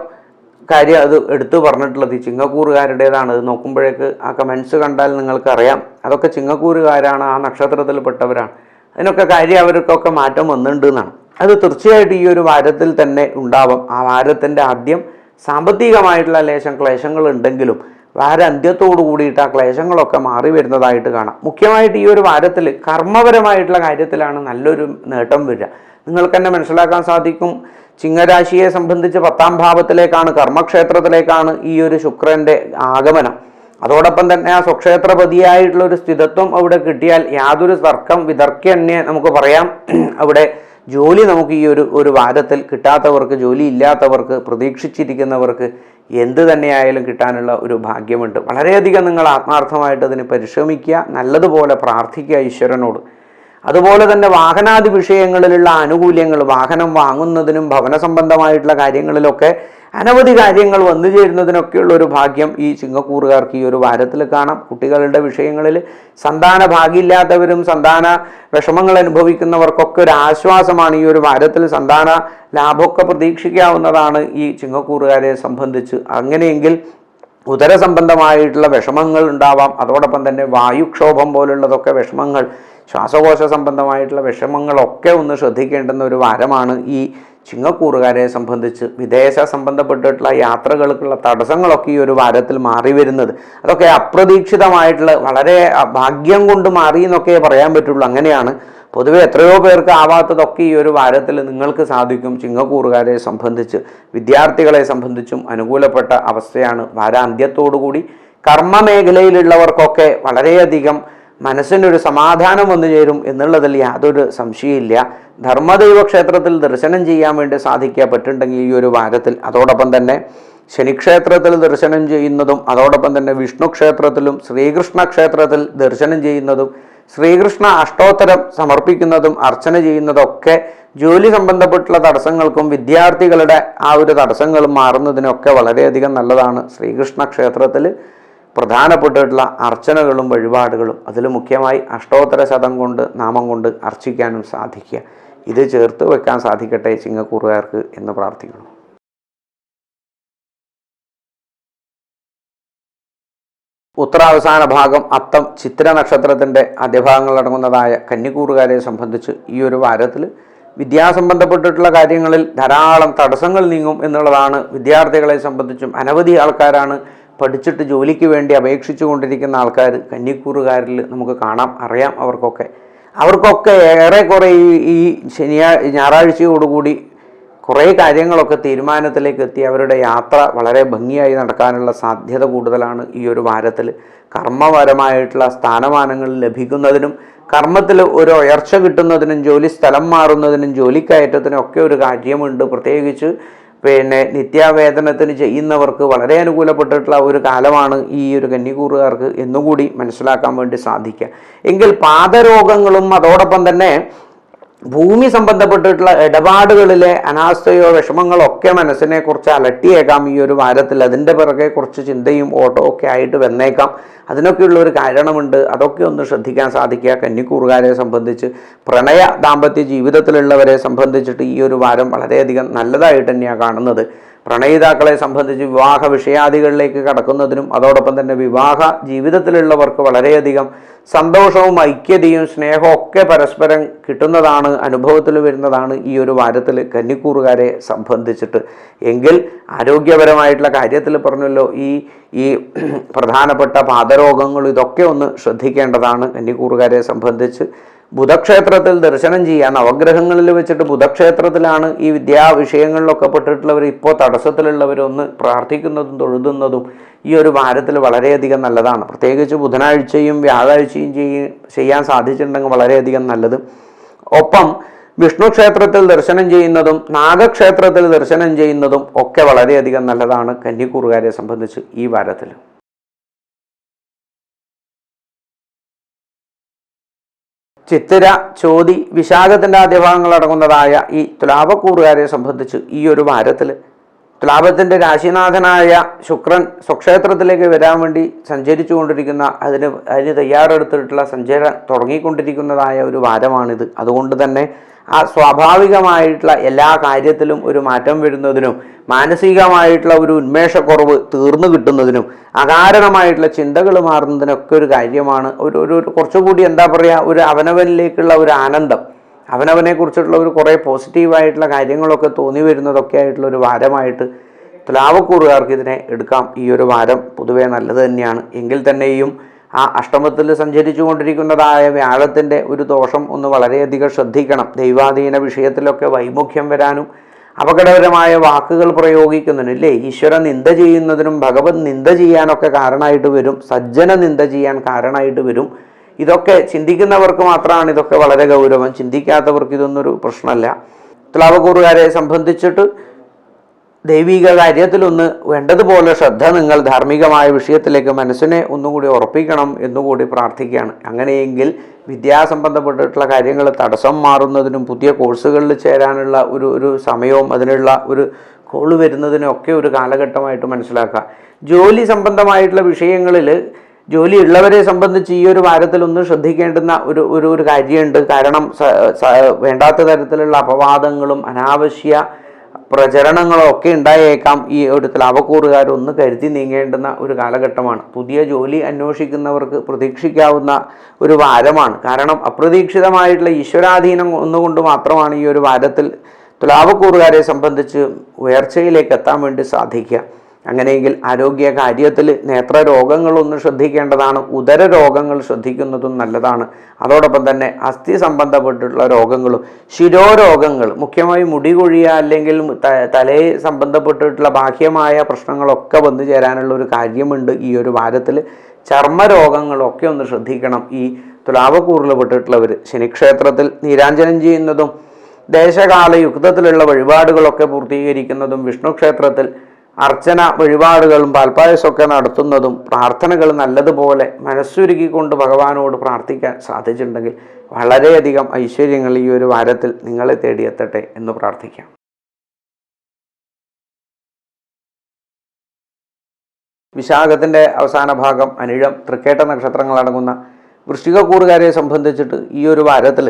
കാര്യം അത് എടുത്തു പറഞ്ഞിട്ടുള്ളത്. ഈ ചിങ്ങക്കൂറുകാരുടേതാണ്. അത് നോക്കുമ്പോഴേക്ക് ആ കമൻസ് കണ്ടാൽ നിങ്ങൾക്കറിയാം അതൊക്കെ ചിങ്ങക്കൂറുകാരാണ്, ആ നക്ഷത്രത്തിൽപ്പെട്ടവരാണ്. അതിനൊക്കെ കാര്യം അവർക്കൊക്കെ മാറ്റം വന്നിട്ടുണ്ട് എന്നാണ്. അത് തീർച്ചയായിട്ടും ഈ ഒരു വാരത്തിൽ തന്നെ ഉണ്ടാവും. ആ വാരത്തിൻ്റെ ആദ്യം സാമ്പത്തികമായിട്ടുള്ള ലേശം ക്ലേശങ്ങൾ ഉണ്ടെങ്കിലും വാരാന്ത്യത്തോടു കൂടിയിട്ട് ആ ക്ലേശങ്ങളൊക്കെ മാറി വരുന്നതായിട്ട് കാണാം. മുഖ്യമായിട്ട് ഈ ഒരു വാരത്തിൽ കർമ്മപരമായിട്ടുള്ള കാര്യത്തിലാണ് നല്ലൊരു നേട്ടം വരിക. നിങ്ങൾക്ക് തന്നെ മനസ്സിലാക്കാൻ സാധിക്കും. ചിങ്ങരാശിയെ സംബന്ധിച്ച് 10ാം ഭാവത്തിലേക്കാണ്, കർമ്മക്ഷേത്രത്തിലേക്കാണ് ഈ ഒരു ശുക്രൻ്റെ ആഗമനം. അതോടൊപ്പം തന്നെ ആ സ്വക്ഷേത്രപതിയായിട്ടുള്ള ഒരു സ്ഥിരത്വം അവിടെ കിട്ടിയാൽ യാതൊരു വിതർക്കന്നെ നമുക്ക് പറയാം. അവിടെ ജോലി നമുക്ക് ഈ ഒരു വാരത്തിൽ കിട്ടാത്തവർക്ക്, ജോലി ഇല്ലാത്തവർക്ക്, പ്രതീക്ഷിച്ചിരിക്കുന്നവർക്ക് എന്ത് തന്നെയായാലും കിട്ടാനുള്ള ഒരു ഭാഗ്യമുണ്ട്. വളരെയധികം നിങ്ങൾ ആത്മാർത്ഥമായിട്ട് അതിന് പരിശ്രമിക്കുക, നല്ലതുപോലെ പ്രാർത്ഥിക്കുക ഈശ്വരനോട്. അതുപോലെ തന്നെ വാഹനാദി വിഷയങ്ങളിലുള്ള ആനുകൂല്യങ്ങൾ, വാഹനം വാങ്ങുന്നതിനും ഭവന സംബന്ധമായിട്ടുള്ള കാര്യങ്ങളിലൊക്കെ അനവധി കാര്യങ്ങൾ വന്നു ചേരുന്നതിനൊക്കെയുള്ള ഒരു ഭാഗ്യം ഈ ചിങ്ങക്കൂറുകാർക്ക് ഈ ഒരു വാരത്തിൽ കാണാം. കുട്ടികളുടെ വിഷയങ്ങളിൽ സന്താന ഭാഗ്യമില്ലാത്തവരും സന്താന വിഷമങ്ങൾ അനുഭവിക്കുന്നവർക്കൊക്കെ ഒരു ആശ്വാസമാണ് ഈ ഒരു വാരത്തിൽ. സന്താന ലാഭമൊക്കെ പ്രതീക്ഷിക്കാവുന്നതാണ് ഈ ചിങ്ങക്കൂറുകാരെ സംബന്ധിച്ച്. അങ്ങനെയെങ്കിൽ ഉദര സംബന്ധമായിട്ടുള്ള വിഷമങ്ങൾ ഉണ്ടാവാം. അതോടൊപ്പം തന്നെ വായുക്ഷോഭം പോലുള്ളതൊക്കെ വിഷമങ്ങൾ, ശ്വാസകോശ സംബന്ധമായിട്ടുള്ള വിഷമങ്ങളൊക്കെ ഒന്ന് ശ്രദ്ധിക്കേണ്ടുന്ന ഒരു വാരമാണ് ഈ ചിങ്ങക്കൂറുകാരെ സംബന്ധിച്ച്. വിദേശ സംബന്ധപ്പെട്ടിട്ടുള്ള യാത്രകൾക്കുള്ള തടസ്സങ്ങളൊക്കെ ഈ ഒരു വാരത്തിൽ മാറി വരുന്നത്, അതൊക്കെ അപ്രതീക്ഷിതമായിട്ടുള്ള വളരെ ഭാഗ്യം കൊണ്ട് മാറി എന്നൊക്കെ പറയാൻ പറ്റുള്ളൂ. അങ്ങനെയാണ് പൊതുവെ എത്രയോ പേർക്ക് ആവാത്തതൊക്കെ ഈ ഒരു വാരത്തിൽ നിങ്ങൾക്ക് സാധിക്കും. ചിങ്ങക്കൂറുകാരെ സംബന്ധിച്ച്, വിദ്യാർത്ഥികളെ സംബന്ധിച്ചും അനുകൂലപ്പെട്ട അവസ്ഥയാണ്. വാരാന്ത്യത്തോടുകൂടി കർമ്മ മേഖലയിലുള്ളവർക്കൊക്കെ വളരെയധികം മനസ്സിനൊരു സമാധാനം വന്നു ചേരും എന്നുള്ളതിൽ യാതൊരു സംശയമില്ല. ധർമ്മദൈവ ക്ഷേത്രത്തിൽ ദർശനം ചെയ്യാൻ വേണ്ടി സാധിക്കുക പറ്റുണ്ടെങ്കിൽ ഈ ഒരു വാരത്തിൽ, അതോടൊപ്പം തന്നെ ശനിക്ഷേത്രത്തിൽ ദർശനം ചെയ്യുന്നതും, അതോടൊപ്പം തന്നെ വിഷ്ണു ക്ഷേത്രത്തിലും ശ്രീകൃഷ്ണ ക്ഷേത്രത്തിൽ ദർശനം ചെയ്യുന്നതും, ശ്രീകൃഷ്ണ അഷ്ടോത്തരം സമർപ്പിക്കുന്നതും അർച്ചന ചെയ്യുന്നതൊക്കെ ജോലി സംബന്ധപ്പെട്ടുള്ള തടസ്സങ്ങൾക്കും വിദ്യാർത്ഥികളുടെ ആ ഒരു തടസ്സങ്ങളും മാറുന്നതിനൊക്കെ വളരെയധികം നല്ലതാണ്. ശ്രീകൃഷ്ണ ക്ഷേത്രത്തിൽ പ്രധാനപ്പെട്ടിട്ടുള്ള അർച്ചനകളും വഴിപാടുകളും, അതിൽ മുഖ്യമായി അഷ്ടോത്തര ശതം കൊണ്ട് നാമം കൊണ്ട് അർച്ചിക്കാനും സാധിക്കുക. ഇത് ചേർത്ത് വെക്കാൻ സാധിക്കട്ടെ ചിങ്ങക്കൂറുകാർക്ക് എന്ന് പ്രാർത്ഥിക്കുന്നു. ഉത്തരാവസാന ഭാഗം അത്തം ചിത്ര നക്ഷത്രത്തിൻ്റെ ആദ്യഭാഗങ്ങൾ അടങ്ങുന്നതായ കന്നിക്കൂറുകാരെ സംബന്ധിച്ച് ഈ ഒരു വാരത്തിൽ വിദ്യാസംബന്ധപ്പെട്ടിട്ടുള്ള കാര്യങ്ങളിൽ ധാരാളം തടസ്സങ്ങൾ നീങ്ങും എന്നുള്ളതാണ്. വിദ്യാർത്ഥികളെ സംബന്ധിച്ചും അനവധി ആൾക്കാരാണ് പഠിച്ചിട്ട് ജോലിക്ക് വേണ്ടി അപേക്ഷിച്ചു കൊണ്ടിരിക്കുന്ന ആൾക്കാർ കന്നിക്കൂറുകാരിൽ നമുക്ക് കാണാം, അറിയാം. അവർക്കൊക്കെ ഏറെക്കുറെ ഈ ഞായറാഴ്ചയോടുകൂടി കുറേ കാര്യങ്ങളൊക്കെ തീരുമാനത്തിലേക്ക് എത്തി അവരുടെ യാത്ര വളരെ ഭംഗിയായി നടക്കാനുള്ള സാധ്യത കൂടുതലാണ് ഈ ഒരു വാരത്തിൽ. കർമ്മപരമായിട്ടുള്ള സ്ഥാനമാനങ്ങൾ ലഭിക്കുന്നതിനും കർമ്മത്തിൽ ഒരു ഉയർച്ച കിട്ടുന്നതിനും ജോലി സ്ഥലം മാറുന്നതിനും ജോലിക്കയറ്റത്തിനും ഒക്കെ ഒരു കാര്യമുണ്ട്. പ്രത്യേകിച്ച് നിത്യാവേതനത്തിന് ചെയ്യുന്നവർക്ക് വളരെ അനുകൂലപ്പെട്ടിട്ടുള്ള ഒരു കാലമാണ് ഈ ഒരു കന്നിക്കൂറുകാർക്ക് എന്നുകൂടി മനസ്സിലാക്കാൻ വേണ്ടി സാധിക്കുക. എങ്കിൽ പാദരോഗങ്ങളും അതോടൊപ്പം തന്നെ ഭൂമി സംബന്ധപ്പെട്ടിട്ടുള്ള ഇടപാടുകളിലെ അനാസ്ഥയോ വിഷമങ്ങളോ ഒക്കെ മനസ്സിനെ കുറിച്ച് അലട്ടിയേക്കാം ഈ ഒരു വാരത്തിൽ. അതിൻ്റെ പിറകെ കുറച്ച് ചിന്തയും ഓട്ടവും ഒക്കെ ആയിട്ട് വന്നേക്കാം. അതിനൊക്കെയുള്ള ഒരു കാരണമുണ്ട്. അതൊക്കെ ഒന്ന് ശ്രദ്ധിക്കാൻ സാധിക്കുക. കന്നിക്കൂറുകാരെ സംബന്ധിച്ച് പ്രണയ ദാമ്പത്യ ജീവിതത്തിലുള്ളവരെ സംബന്ധിച്ചിട്ട് ഈ ഒരു വാരം വളരെയധികം നല്ലതായിട്ട് തന്നെയാണ് കാണുന്നത്. പ്രണയിതാക്കളെ സംബന്ധിച്ച് വിവാഹ വിഷയാദികളിലേക്ക് കടക്കുന്നതിനും അതോടൊപ്പം തന്നെ വിവാഹ ജീവിതത്തിലുള്ളവർക്ക് വളരെയധികം സന്തോഷവും ഐക്യതയും സ്നേഹവും ഒക്കെ പരസ്പരം കിട്ടുന്നതാണ്, അനുഭവത്തിൽ വരുന്നതാണ് ഈ ഒരു വാരത്തിൽ കന്നിക്കൂറുകാരെ സംബന്ധിച്ചിട്ട്. എങ്കിൽ ആരോഗ്യപരമായിട്ടുള്ള കാര്യത്തിൽ പറഞ്ഞല്ലോ, ഈ പ്രധാനപ്പെട്ട പാദരോഗങ്ങൾ ഇതൊക്കെ ഒന്ന് ശ്രദ്ധിക്കേണ്ടതാണ് കന്നിക്കൂറുകാരെ സംബന്ധിച്ച്. ബുധക്ഷേത്രത്തിൽ ദർശനം ചെയ്യാൻ, നവഗ്രഹങ്ങളിൽ വെച്ചിട്ട് ബുധക്ഷേത്രത്തിലാണ് ഈ വിഷയങ്ങളിലൊക്കെ പെട്ടിട്ടുള്ളവർ ഇപ്പോൾ തടസ്സത്തിലുള്ളവരൊന്ന് പ്രാർത്ഥിക്കുന്നതും തൊഴുതുന്നതും ഈ ഒരു വാരത്തിൽ വളരെയധികം നല്ലതാണ്. പ്രത്യേകിച്ച് ബുധനാഴ്ചയും വ്യാഴാഴ്ചയും ചെയ്യാൻ സാധിച്ചിട്ടുണ്ടെങ്കിൽ വളരെയധികം നല്ലത്. ഒപ്പം വിഷ്ണു ക്ഷേത്രത്തിൽ ദർശനം ചെയ്യുന്നതും നാഗക്ഷേത്രത്തിൽ ദർശനം ചെയ്യുന്നതും ഒക്കെ വളരെയധികം നല്ലതാണ് കന്നിക്കൂറുകാരെ സംബന്ധിച്ച് ഈ വാരത്തിൽ. ചിത്തിര, ചോതി, വിശാഖത്തിൻ്റെ ആദ്യഭാഗങ്ങൾ അടങ്ങുന്നതായ ഈ തുലാവക്കൂറുകാരെ സംബന്ധിച്ച് ഈ ഒരു വാരത്തിൽ തുലാഭത്തിൻ്റെ രാശിനാഥനായ ശുക്രൻ സ്വക്ഷേത്രത്തിലേക്ക് വരാൻ വേണ്ടി സഞ്ചരിച്ചു കൊണ്ടിരിക്കുന്ന, അതിന് തയ്യാറെടുത്തിട്ടുള്ള സഞ്ചാരം തുടങ്ങിക്കൊണ്ടിരിക്കുന്നതായ ഒരു വാരമാണിത്. അതുകൊണ്ട് തന്നെ ആ സ്വാഭാവികമായിട്ടുള്ള എല്ലാ കാര്യത്തിലും ഒരു മാറ്റം വരുന്നതിനും മാനസികമായിട്ടുള്ള ഒരു ഉന്മേഷക്കുറവ് തീർന്നു കിട്ടുന്നതിനും അകാരണമായിട്ടുള്ള ചിന്തകൾ മാറുന്നതിനൊക്കെ ഒരു കാര്യമാണ്. ഒരു കുറച്ചുകൂടി എന്താ പറയുക, ഒരു അവനവനിലേക്കുള്ള ഒരു ആനന്ദം, അവനവനെക്കുറിച്ചിട്ടുള്ള ഒരു കുറേ പോസിറ്റീവായിട്ടുള്ള കാര്യങ്ങളൊക്കെ തോന്നി വരുന്നതൊക്കെ ആയിട്ടുള്ള ഒരു വാരമായിട്ട് തുലാവക്കൂറുകാർക്ക് ഇതിനെ എടുക്കാം. ഈ ഒരു വാരം പൊതുവേ നല്ലത് തന്നെയാണ്. എങ്കിൽ തന്നെയും ആ അഷ്ടമത്തിൽ സഞ്ചരിച്ചു കൊണ്ടിരിക്കുന്നതായ വ്യാഴത്തിൻ്റെ ഒരു ദോഷം ഒന്ന് വളരെയധികം ശ്രദ്ധിക്കണം. ദൈവാധീന വിഷയത്തിലൊക്കെ വൈമുഖ്യം വരാനും അപകടകരമായ വാക്കുകൾ പ്രയോഗിക്കുന്നതിനില്ലേ, ഈശ്വര നിന്ദ ചെയ്യുന്നതിനും ഭഗവത് നിന്ദ ചെയ്യാനൊക്കെ കാരണമായിട്ട് വരും, സജ്ജന നിന്ദ ചെയ്യാൻ കാരണമായിട്ട് വരും. ഇതൊക്കെ ചിന്തിക്കുന്നവർക്ക് മാത്രമാണ് ഇതൊക്കെ വളരെ ഗൗരവം, ചിന്തിക്കാത്തവർക്ക് ഇതൊന്നൊരു പ്രശ്നമല്ല. തുലാവക്കൂറുകാരെ സംബന്ധിച്ചിട്ട് ദൈവിക കാര്യത്തിലൊന്ന് വേണ്ടതുപോലെ ശ്രദ്ധ നിങ്ങൾ ധാർമ്മികമായ വിഷയത്തിലേക്ക് മനസ്സിനെ ഒന്നുകൂടി ഉറപ്പിക്കണം എന്നുകൂടി പ്രാർത്ഥിക്കുകയാണ്. അങ്ങനെയെങ്കിൽ വിദ്യാസംബന്ധപ്പെട്ടിട്ടുള്ള കാര്യങ്ങൾ തടസ്സം മാറുന്നതിനും പുതിയ കോഴ്സുകളിൽ ചേരാനുള്ള ഒരു സമയവും അതിനുള്ള ഒരു കോള് വരുന്നതിനൊക്കെ ഒരു കാലഘട്ടമായിട്ട് മനസ്സിലാക്കുക. ജോലി സംബന്ധമായിട്ടുള്ള വിഷയങ്ങളിൽ ജോലി ഉള്ളവരെ സംബന്ധിച്ച് ഈ ഒരു വാരത്തിലൊന്ന് ശ്രദ്ധിക്കേണ്ടുന്ന ഒരു കാര്യമുണ്ട്. കാരണം വേണ്ടാത്ത തരത്തിലുള്ള അപവാദങ്ങളും അനാവശ്യ പ്രചരണങ്ങളും ഒക്കെ ഉണ്ടായേക്കാം. ഈ ഒരു തുലാവക്കൂറുകാരൊന്ന് കരുതി നീങ്ങേണ്ടുന്ന ഒരു കാലഘട്ടമാണ്. പുതിയ ജോലി അന്വേഷിക്കുന്നവർക്ക് പ്രതീക്ഷിക്കാവുന്ന ഒരു വാരമാണ്. കാരണം അപ്രതീക്ഷിതമായിട്ടുള്ള ഈശ്വരാധീനം ഒന്നുകൊണ്ട് മാത്രമാണ് ഈ ഒരു വാരത്തിൽ തുലാവക്കൂറുകാരെ സംബന്ധിച്ച് ഉയർച്ചയിലേക്ക് എത്താൻ വേണ്ടി സാധിക്കുക. അങ്ങനെയെങ്കിൽ ആരോഗ്യ കാര്യത്തിൽ നേത്രരോഗങ്ങളൊന്ന് ശ്രദ്ധിക്കേണ്ടതാണ്. ഉദര രോഗങ്ങൾ ശ്രദ്ധിക്കുന്നതും നല്ലതാണ്. അതോടൊപ്പം തന്നെ അസ്ഥി സംബന്ധപ്പെട്ടിട്ടുള്ള രോഗങ്ങളും ശിരോരോഗങ്ങൾ, മുഖ്യമായി മുടി കൊഴിയുക അല്ലെങ്കിൽ തലയെ സംബന്ധപ്പെട്ടിട്ടുള്ള ബാഹ്യമായ പ്രശ്നങ്ങളൊക്കെ വന്നു ചേരാനുള്ള ഒരു കാര്യമുണ്ട് ഈ ഒരു വാരത്തിൽ. ചർമ്മരോഗങ്ങളൊക്കെ ഒന്ന് ശ്രദ്ധിക്കണം ഈ തുലാവക്കൂറിൽ പെട്ടിട്ടുള്ളവർ. ശനിക്ഷേത്രത്തിൽ നീരാഞ്ജനം ചെയ്യുന്നതും ദേശകാല യുക്തത്തിലുള്ള വഴിപാടുകളൊക്കെ പൂർത്തീകരിക്കുന്നതും വിഷ്ണു ക്ഷേത്രത്തിൽ അർച്ചന വഴിപാടുകളും പാൽപ്പായസമൊക്കെ നടത്തുന്നതും പ്രാർത്ഥനകൾ നല്ലതുപോലെ മനസ്സുരുക്കിക്കൊണ്ട് ഭഗവാനോട് പ്രാർത്ഥിക്കാൻ സാധിച്ചിട്ടുണ്ടെങ്കിൽ വളരെയധികം ഐശ്വര്യങ്ങൾ ഈ ഒരു വാരത്തിൽ നിങ്ങളെ തേടിയെത്തട്ടെ എന്ന് പ്രാർത്ഥിക്കാം. വിശാഖത്തിൻ്റെ അവസാന ഭാഗം അനിഴം തൃക്കേട്ട നക്ഷത്രങ്ങളടങ്ങുന്ന വൃശ്ചികക്കൂറുകാരെ സംബന്ധിച്ചിട്ട് ഈ ഒരു വാരത്തിൽ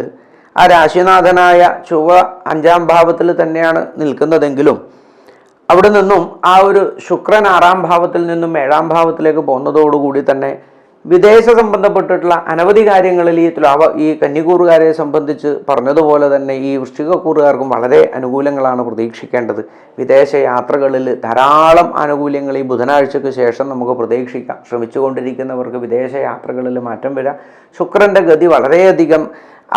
ആ രാശിനാഥനായ ചൊവ്വ 5ാം ഭാവത്തിൽ തന്നെയാണ് നിൽക്കുന്നതെങ്കിലും അവിടെ നിന്നും ആ ഒരു ശുക്രൻ 6ാം ഭാവത്തിൽ നിന്നും 7ാം ഭാവത്തിലേക്ക് പോകുന്നതോടുകൂടി തന്നെ വിദേശ സംബന്ധപ്പെട്ടിട്ടുള്ള അനവധി കാര്യങ്ങളിൽ ഈ കന്നിക്കൂറുകാരെ സംബന്ധിച്ച് പറഞ്ഞതുപോലെ തന്നെ ഈ വൃശ്ചികക്കൂറുകാർക്കും വളരെ അനുകൂലങ്ങളാണ് പ്രതീക്ഷിക്കേണ്ടത്. വിദേശ യാത്രകളിൽ ധാരാളം ആനുകൂല്യങ്ങൾ ഈ ബുധനാഴ്ചയ്ക്ക് ശേഷം നമുക്ക് പ്രതീക്ഷിക്കാം. ശ്രമിച്ചുകൊണ്ടിരിക്കുന്നവർക്ക് വിദേശ യാത്രകളിൽ മാറ്റം വരാം. ശുക്രൻ്റെ ഗതി വളരെയധികം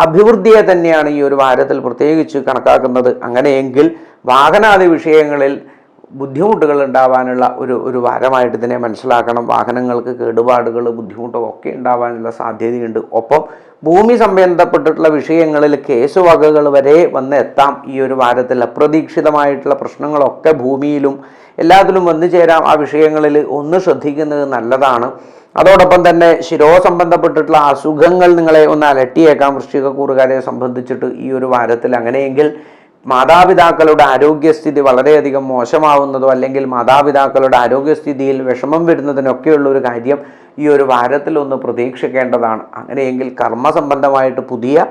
അഭിവൃദ്ധിയെ തന്നെയാണ് ഈ ഒരു വാരത്തിൽ പ്രത്യേകിച്ച് കണക്കാക്കുന്നത്. അങ്ങനെയെങ്കിൽ വാഹനാദി വിഷയങ്ങളിൽ ബുദ്ധിമുട്ടുകൾ ഉണ്ടാവാനുള്ള ഒരു വാരമായിട്ട് ഇതിനെ മനസ്സിലാക്കണം. വാഹനങ്ങൾക്ക് കേടുപാടുകൾ ബുദ്ധിമുട്ടൊക്കെ ഉണ്ടാവാനുള്ള സാധ്യതയുണ്ട്. ഒപ്പം ഭൂമി സംബന്ധപ്പെട്ടിട്ടുള്ള വിഷയങ്ങളിൽ കേസ് വകകൾ വരെ വന്ന് എത്താം ഈ ഒരു വാരത്തിൽ. അപ്രതീക്ഷിതമായിട്ടുള്ള പ്രശ്നങ്ങളൊക്കെ ഭൂമിയിലും എല്ലാത്തിലും വന്നു ചേരാം. ആ വിഷയങ്ങളിൽ ഒന്ന് ശ്രദ്ധിക്കുന്നത് നല്ലതാണ്. അതോടൊപ്പം തന്നെ ശിരോ സംബന്ധപ്പെട്ടിട്ടുള്ള അസുഖങ്ങൾ നിങ്ങളെ ഒന്ന് അലട്ടിയേക്കാം വൃശ്ചികക്കൂറുകാരെ സംബന്ധിച്ചിട്ട് ഈ ഒരു വാരത്തിൽ. അങ്ങനെയെങ്കിൽ മാതാപിതാക്കളുടെ ആരോഗ്യസ്ഥിതി വളരെയധികം മോശമാവുന്നതോ അല്ലെങ്കിൽ മാതാപിതാക്കളുടെ ആരോഗ്യസ്ഥിതിയിൽ വിഷമം വരുന്നതിനൊക്കെയുള്ള ഒരു കാര്യം ഈ ഒരു വാരത്തിൽ ഒന്ന് പ്രതീക്ഷിക്കേണ്ടതാണ്. അങ്ങനെയെങ്കിൽ കർമ്മ സംബന്ധമായിട്ട് പുതിയ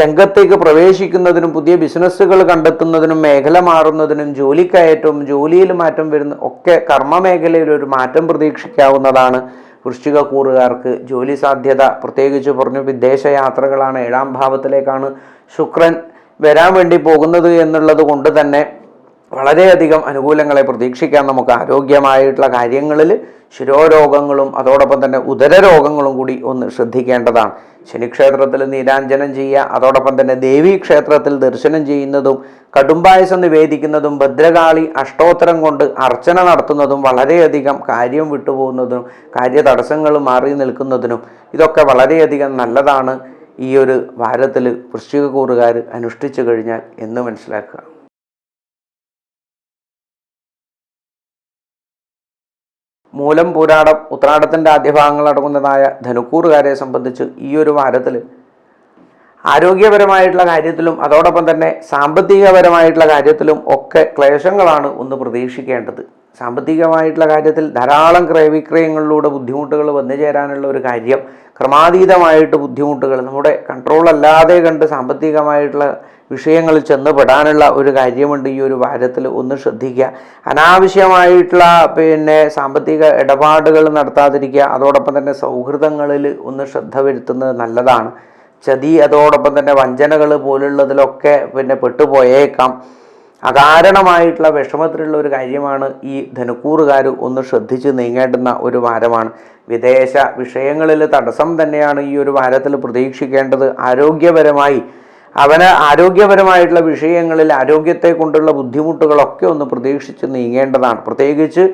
രംഗത്തേക്ക് പ്രവേശിക്കുന്നതിനും പുതിയ ബിസിനസ്സുകൾ കണ്ടെത്തുന്നതിനും മേഖല മാറുന്നതിനും ജോലിക്കയറ്റവും ജോലിയിൽ മാറ്റം വരുന്ന ഒക്കെ കർമ്മ മേഖലയിൽ ഒരു മാറ്റം പ്രതീക്ഷിക്കാവുന്നതാണ്. വൃശ്ചികക്കൂറുകാർക്ക് ജോലി സാധ്യത പ്രത്യേകിച്ച് പറഞ്ഞു വിദേശ യാത്രകളാണ്. 7ാം ഭാവത്തിലേക്കാണ് ശുക്രൻ വരാൻ വേണ്ടി പോകുന്നത് എന്നുള്ളത് കൊണ്ട് തന്നെ വളരെയധികം അനുകൂലങ്ങളെ പ്രതീക്ഷിക്കാൻ നമുക്ക്. ആരോഗ്യമായിട്ടുള്ള കാര്യങ്ങളിൽ ശിരോരോഗങ്ങളും അതോടൊപ്പം തന്നെ ഉദരരോഗങ്ങളും കൂടി ഒന്ന് ശ്രദ്ധിക്കേണ്ടതാണ്. ശനിക്ഷേത്രത്തിൽ നീരാഞ്ജനം ചെയ്യുക, അതോടൊപ്പം തന്നെ ദേവീക്ഷേത്രത്തിൽ ദർശനം ചെയ്യുന്നതും കടുംപായസം നിവേദിക്കുന്നതും ഭദ്രകാളി അഷ്ടോത്തരം കൊണ്ട് അർച്ചന നടത്തുന്നതും വളരെയധികം കാര്യം വിട്ടുപോകുന്നതിനും കാര്യതടസ്സങ്ങൾ മാറി നിൽക്കുന്നതിനും ഇതൊക്കെ വളരെയധികം നല്ലതാണ്. ഈ ഒരു വാരത്തിൽ വൃശ്ചികക്കൂറുകാർ അനുഷ്ഠിച്ചു കഴിഞ്ഞാൽ എന്ന് മനസ്സിലാക്കുക. മൂലം, പൂരാടം, ഉത്രാടത്തിൻ്റെ ആദ്യഭാഗങ്ങൾ അടങ്ങുന്നതായ ധനുക്കൂറുകാരെ സംബന്ധിച്ച് ഈ ഒരു വാരത്തിൽ ആരോഗ്യപരമായിട്ടുള്ള കാര്യത്തിലും അതോടൊപ്പം തന്നെ സാമ്പത്തികപരമായിട്ടുള്ള കാര്യത്തിലും ഒക്കെ ക്ലേശങ്ങളാണ് ഒന്ന് പ്രതീക്ഷിക്കേണ്ടത്. സാമ്പത്തികമായിട്ടുള്ള കാര്യത്തിൽ ധാരാളം ക്രയവിക്രയങ്ങളിലൂടെ ബുദ്ധിമുട്ടുകൾ വന്നു ചേരാനുള്ള ഒരു കാര്യം, ക്രമാതീതമായിട്ട് ബുദ്ധിമുട്ടുകൾ നമ്മുടെ കൺട്രോൾ അല്ലാതെ കണ്ട് സാമ്പത്തികമായിട്ടുള്ള വിഷയങ്ങളിൽ ചെന്നുപെടാനുള്ള ഒരു കാര്യമുണ്ട് ഈ ഒരു വാരത്തിൽ. ഒന്ന് ശ്രദ്ധിക്കുക. അനാവശ്യമായിട്ടുള്ള സാമ്പത്തിക ഇടപാടുകൾ നടത്താതിരിക്കുക. അതോടൊപ്പം തന്നെ സൗഹൃദങ്ങളിൽ ഒന്ന് ശ്രദ്ധ വരുത്തുന്നത് നല്ലതാണ്. ചതി അതോടൊപ്പം തന്നെ വഞ്ചനകൾ പോലുള്ളതിലൊക്കെ പെട്ടുപോയേക്കാം. അകാരണമായിട്ടുള്ള വിഷമത്തിലുള്ള ഒരു കാര്യമാണ് ഈ ധനുക്കൂറുകാർ ഒന്ന് ശ്രദ്ധിച്ച് നീങ്ങേണ്ടുന്ന ഒരു വാരമാണ്. വിദേശ വിഷയങ്ങളിൽ തടസ്സം തന്നെയാണ് ഈ ഒരു വാരത്തിൽ പ്രതീക്ഷിക്കേണ്ടത്. ആരോഗ്യപരമായി അവന് ആരോഗ്യപരമായിട്ടുള്ള വിഷയങ്ങളിൽ ആരോഗ്യത്തെ കൊണ്ടുള്ള ബുദ്ധിമുട്ടുകളൊക്കെ ഒന്ന് പ്രതീക്ഷിച്ച് നീങ്ങേണ്ടതാണ്. പ്രത്യേകിച്ച്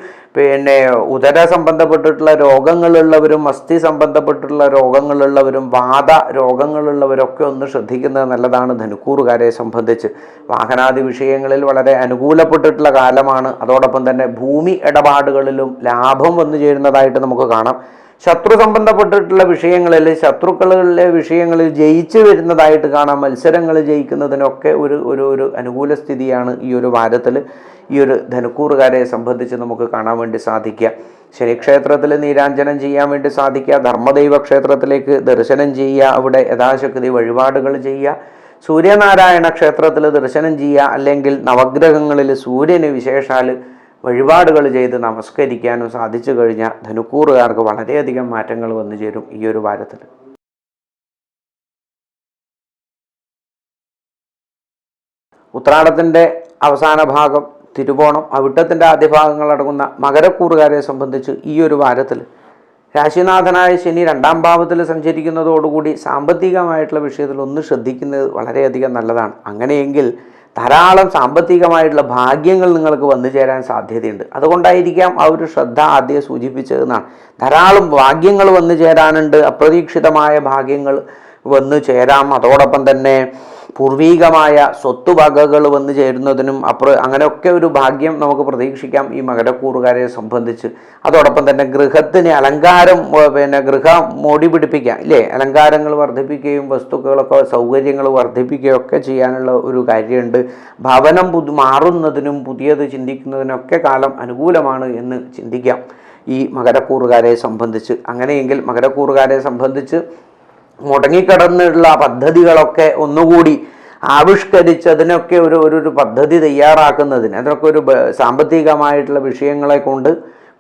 ഉദര സംബന്ധപ്പെട്ടിട്ടുള്ള രോഗങ്ങളുള്ളവരും അസ്ഥി സംബന്ധപ്പെട്ടിട്ടുള്ള രോഗങ്ങളുള്ളവരും വാത രോഗങ്ങളുള്ളവരൊക്കെ ഒന്ന് ശ്രദ്ധിക്കുന്നത് നല്ലതാണ്. ധനുക്കൂറുകാരെ സംബന്ധിച്ച് വാഹനാദി വിഷയങ്ങളിൽ വളരെ അനുകൂലപ്പെട്ടിട്ടുള്ള കാലമാണ്. അതോടൊപ്പം തന്നെ ഭൂമി ഇടപാടുകളിലും ലാഭം വന്നു ചേരുന്നതായിട്ട് നമുക്ക് കാണാം. ശത്രു സംബന്ധപ്പെട്ടിട്ടുള്ള വിഷയങ്ങളിൽ ശത്രുക്കളിലെ വിഷയങ്ങളിൽ ജയിച്ചു വരുന്നതായിട്ട് കാണാം. മത്സരങ്ങൾ ജയിക്കുന്നതിനൊക്കെ ഒരു അനുകൂല സ്ഥിതിയാണ് ഈ ഒരു വാരത്തിൽ ഈ ഒരു ധനുക്കൂറുകാരെ സംബന്ധിച്ച് നമുക്ക് കാണാൻ വേണ്ടി സാധിക്കുക. ശനിക്ഷേത്രത്തിൽ നീരാഞ്ജനം ചെയ്യാൻ വേണ്ടി സാധിക്കുക. ധർമ്മദൈവ ക്ഷേത്രത്തിലേക്ക് ദർശനം ചെയ്യുക, അവിടെ യഥാശക്തി വഴിപാടുകൾ ചെയ്യുക. സൂര്യനാരായണ ക്ഷേത്രത്തിൽ ദർശനം ചെയ്യുക, അല്ലെങ്കിൽ നവഗ്രഹങ്ങളിൽ സൂര്യന് വിശേഷാൽ വഴിപാടുകൾ ചെയ്ത് നമസ്കരിക്കാനും സാധിച്ചു കഴിഞ്ഞാൽ ധനുക്കൂറുകാർക്ക് വളരെയധികം മാറ്റങ്ങൾ വന്നു ചേരും ഈ ഒരു വാരത്തിൽ. ഉത്രാടത്തിൻ്റെ അവസാന ഭാഗം, തിരുവോണം, അവിട്ടത്തിൻ്റെ ആദ്യ ഭാഗങ്ങളടങ്ങുന്ന മകരക്കൂറുകാരെ സംബന്ധിച്ച് ഈ ഒരു വാരത്തിൽ രാശിനാഥനായ ശനി 2ാം ഭാവത്തിൽ സഞ്ചരിക്കുന്നതോടുകൂടി സാമ്പത്തികമായിട്ടുള്ള വിഷയത്തിൽ ഒന്ന് ശ്രദ്ധിക്കുന്നത് വളരെയധികം നല്ലതാണ്. അങ്ങനെയെങ്കിൽ ധാരാളം സാമ്പത്തികമായിട്ടുള്ള ഭാഗ്യങ്ങൾ നിങ്ങൾക്ക് വന്നു ചേരാൻ സാധ്യതയുണ്ട്. അതുകൊണ്ടായിരിക്കാം ആ ഒരു ശ്രദ്ധ ആദ്യം സൂചിപ്പിച്ചതെന്നാണ്. ധാരാളം ഭാഗ്യങ്ങൾ വന്നു ചേരാനുണ്ട്, അപ്രതീക്ഷിതമായ ഭാഗ്യങ്ങൾ വന്നു ചേരാം. അതോടൊപ്പം തന്നെ പൂർവീകമായ സ്വത്തുവകകൾ വന്നു ചേരുന്നതിനും അങ്ങനെയൊക്കെ ഒരു ഭാഗ്യം നമുക്ക് പ്രതീക്ഷിക്കാം ഈ മകരക്കൂറുകാരെ സംബന്ധിച്ച്. അതോടൊപ്പം തന്നെ ഗൃഹത്തിന് അലങ്കാരം, ഗൃഹം മോടി പിടിപ്പിക്കാം ഇല്ലേ, അലങ്കാരങ്ങൾ വർദ്ധിപ്പിക്കുകയും വസ്തുക്കളൊക്കെ സൗകര്യങ്ങൾ വർദ്ധിപ്പിക്കുകയൊക്കെ ചെയ്യാനുള്ള ഒരു കാര്യമുണ്ട്. ഭവനം മാറുന്നതിനും പുതിയത് ചിന്തിക്കുന്നതിനൊക്കെ കാലം അനുകൂലമാണ് എന്ന് ചിന്തിക്കാം ഈ മകരക്കൂറുകാരെ സംബന്ധിച്ച്. അങ്ങനെയെങ്കിൽ മകരക്കൂറുകാരെ സംബന്ധിച്ച് മുടങ്ങിക്കിടന്നുള്ള പദ്ധതികളൊക്കെ ഒന്നുകൂടി ആവിഷ്കരിച്ച് അതിനൊക്കെ ഒരു പദ്ധതി തയ്യാറാക്കുന്നതിന്, അതിനൊക്കെ ഒരു സാമ്പത്തികമായിട്ടുള്ള വിഷയങ്ങളെ കൊണ്ട്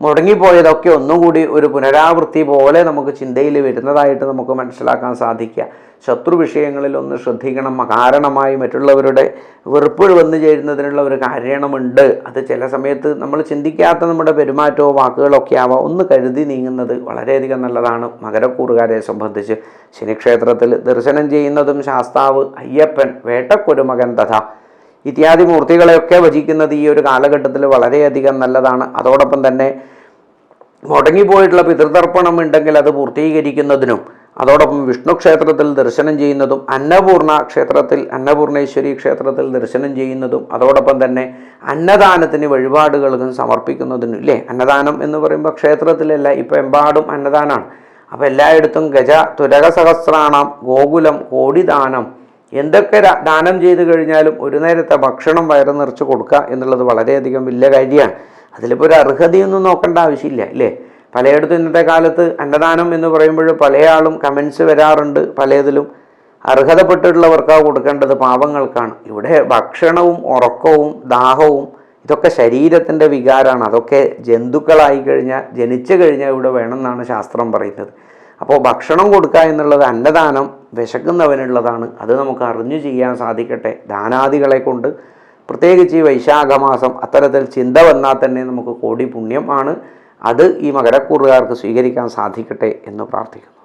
മുടങ്ങിപ്പോയതൊക്കെ ഒന്നുകൂടി ഒരു പുനരാവൃത്തി പോലെ നമുക്ക് ചിന്തയിൽ വരുന്നതായിട്ട് നമുക്ക് മനസ്സിലാക്കാൻ സാധിക്കുക. ശത്രു വിഷയങ്ങളിൽ ഒന്ന് ശ്രദ്ധിക്കണം. അകാരണമായി മറ്റുള്ളവരുടെ വെറുപ്പുകൾ വന്നു ചേരുന്നതിനുള്ള ഒരു കാരണമുണ്ട്. അത് ചില സമയത്ത് നമ്മൾ ചിന്തിക്കാത്ത നമ്മുടെ പെരുമാറ്റമോ വാക്കുകളൊക്കെ ആവാം. ഒന്ന് കരുതി നീങ്ങുന്നത് വളരെയധികം നല്ലതാണ് മകരക്കൂറുകാരെ സംബന്ധിച്ച്. ശനിക്ഷേത്രത്തിൽ ദർശനം ചെയ്യുന്നതും ശാസ്താവ്, അയ്യപ്പൻ, വേട്ടക്കൊരുമകൻ തഥാ ഇത്യാദി മൂർത്തികളെയൊക്കെ ഭജിക്കുന്നത് ഈ ഒരു കാലഘട്ടത്തിൽ വളരെയധികം നല്ലതാണ്. അതോടൊപ്പം തന്നെ മുടങ്ങിപ്പോയിട്ടുള്ള പിതൃതർപ്പണം ഉണ്ടെങ്കിൽ അത് പൂർത്തീകരിക്കുന്നതിനും, അതോടൊപ്പം വിഷ്ണു ക്ഷേത്രത്തിൽ ദർശനം ചെയ്യുന്നതും, അന്നപൂർണേശ്വരി ക്ഷേത്രത്തിൽ ദർശനം ചെയ്യുന്നതും, അതോടൊപ്പം തന്നെ അന്നദാനത്തിന് വഴിപാടുകൾക്കും സമർപ്പിക്കുന്നതിനും ഇല്ലേ. അന്നദാനം എന്ന് പറയുമ്പോൾ ക്ഷേത്രത്തിലല്ല, ഇപ്പം എമ്പാടും അന്നദാനമാണ്. അപ്പോൾ എല്ലായിടത്തും തുരക സഹസ്രാണം, ഗോകുലം, കോടിദാനം, എന്തൊക്കെ ദാനം ചെയ്തു കഴിഞ്ഞാലും ഒരു നേരത്തെ ഭക്ഷണം വയറ് നിറച്ച് കൊടുക്കുക എന്നുള്ളത് വളരെയധികം വലിയ കാര്യമാണ്. അതിലിപ്പോൾ ഒരു അർഹതയൊന്നും നോക്കേണ്ട ആവശ്യമില്ല ഇല്ലേ. പലയിടത്തും ഇന്നത്തെ കാലത്ത് അന്നദാനം എന്ന് പറയുമ്പോൾ പല ആളും കമൻസ് വരാറുണ്ട്. പലതിലും അർഹതപ്പെട്ടിട്ടുള്ളവർക്കാണ് കൊടുക്കേണ്ടത്, പാവങ്ങൾക്കാണ്. ഇവിടെ ഭക്ഷണവും ഉറക്കവും ദാഹവും ഇതൊക്കെ ശരീരത്തിൻ്റെ വികാരമാണ്. അതൊക്കെ ജന്തുക്കളായി കഴിഞ്ഞാൽ, ജനിച്ചു കഴിഞ്ഞാൽ ഇവിടെ വേണമെന്നാണ് ശാസ്ത്രം പറയുന്നത്. അപ്പോൾ ഭക്ഷണം കൊടുക്കുക എന്നുള്ളത് അന്നദാനം വിശക്കുന്നവനുള്ളതാണ്. അത് നമുക്ക് അറിഞ്ഞു ചെയ്യാൻ സാധിക്കട്ടെ. ദാനാദികളെ കൊണ്ട് പ്രത്യേകിച്ച് ഈ വൈശാഖമാസം അത്തരത്തിൽ ചിന്ത വന്നാൽ തന്നെ നമുക്ക് കോടി പുണ്യം ആണ്. അത് ഈ മകരക്കൂറുകാർക്ക് സ്വീകരിക്കാൻ സാധിക്കട്ടെ എന്ന് പ്രാർത്ഥിക്കുന്നു.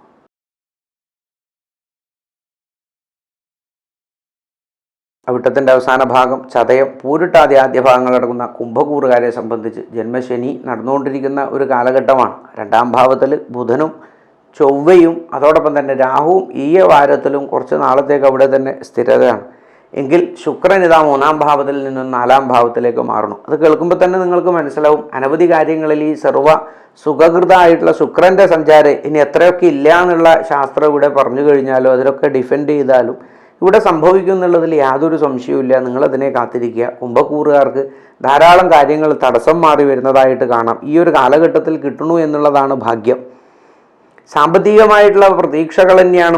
അവിട്ടത്തിൻ്റെ അവസാന ഭാഗം, ചതയം, പൂരിട്ടാതി ആദ്യ ഭാഗങ്ങളടങ്ങുന്ന കുംഭക്കൂറുകാരെ സംബന്ധിച്ച് ജന്മശനി നടന്നുകൊണ്ടിരിക്കുന്ന ഒരു കാലഘട്ടമാണ്. 2ാം ഭാവത്തിൽ ബുധനും ചൊവ്വയും അതോടൊപ്പം തന്നെ രാഹുവും ഈ വാരത്തിലും കുറച്ച് നാളത്തേക്ക് അവിടെ തന്നെ സ്ഥിരതയാണ്. എങ്കിൽ ശുക്രൻ ഇതാ 3ാം ഭാവത്തിൽ നിന്നും 4ാം ഭാവത്തിലേക്ക് മാറണം. അത് കേൾക്കുമ്പോൾ തന്നെ നിങ്ങൾക്ക് മനസ്സിലാവും അനവധി കാര്യങ്ങളിൽ ഈ സർവ്വ സുഖകൃതമായിട്ടുള്ള ശുക്രൻ്റെ സഞ്ചാരം ഇനി എത്രയൊക്കെ ഇല്ല എന്നുള്ള ശാസ്ത്രം ഇവിടെ പറഞ്ഞു കഴിഞ്ഞാലും അതിലൊക്കെ ഡിഫെൻഡ് ചെയ്താലും ഇവിടെ സംഭവിക്കും എന്നുള്ളതിൽ യാതൊരു സംശയവുമില്ല. നിങ്ങളതിനെ കാത്തിരിക്കുക. കുംഭക്കൂറുകാർക്ക് ധാരാളം കാര്യങ്ങൾ തടസ്സം മാറി വരുന്നതായിട്ട് കാണാം. ഈ ഒരു കാലഘട്ടത്തിൽ കിട്ടണു എന്നുള്ളതാണ് ഭാഗ്യം. സാമ്പത്തികമായിട്ടുള്ള പ്രതീക്ഷകൾ തന്നെയാണ്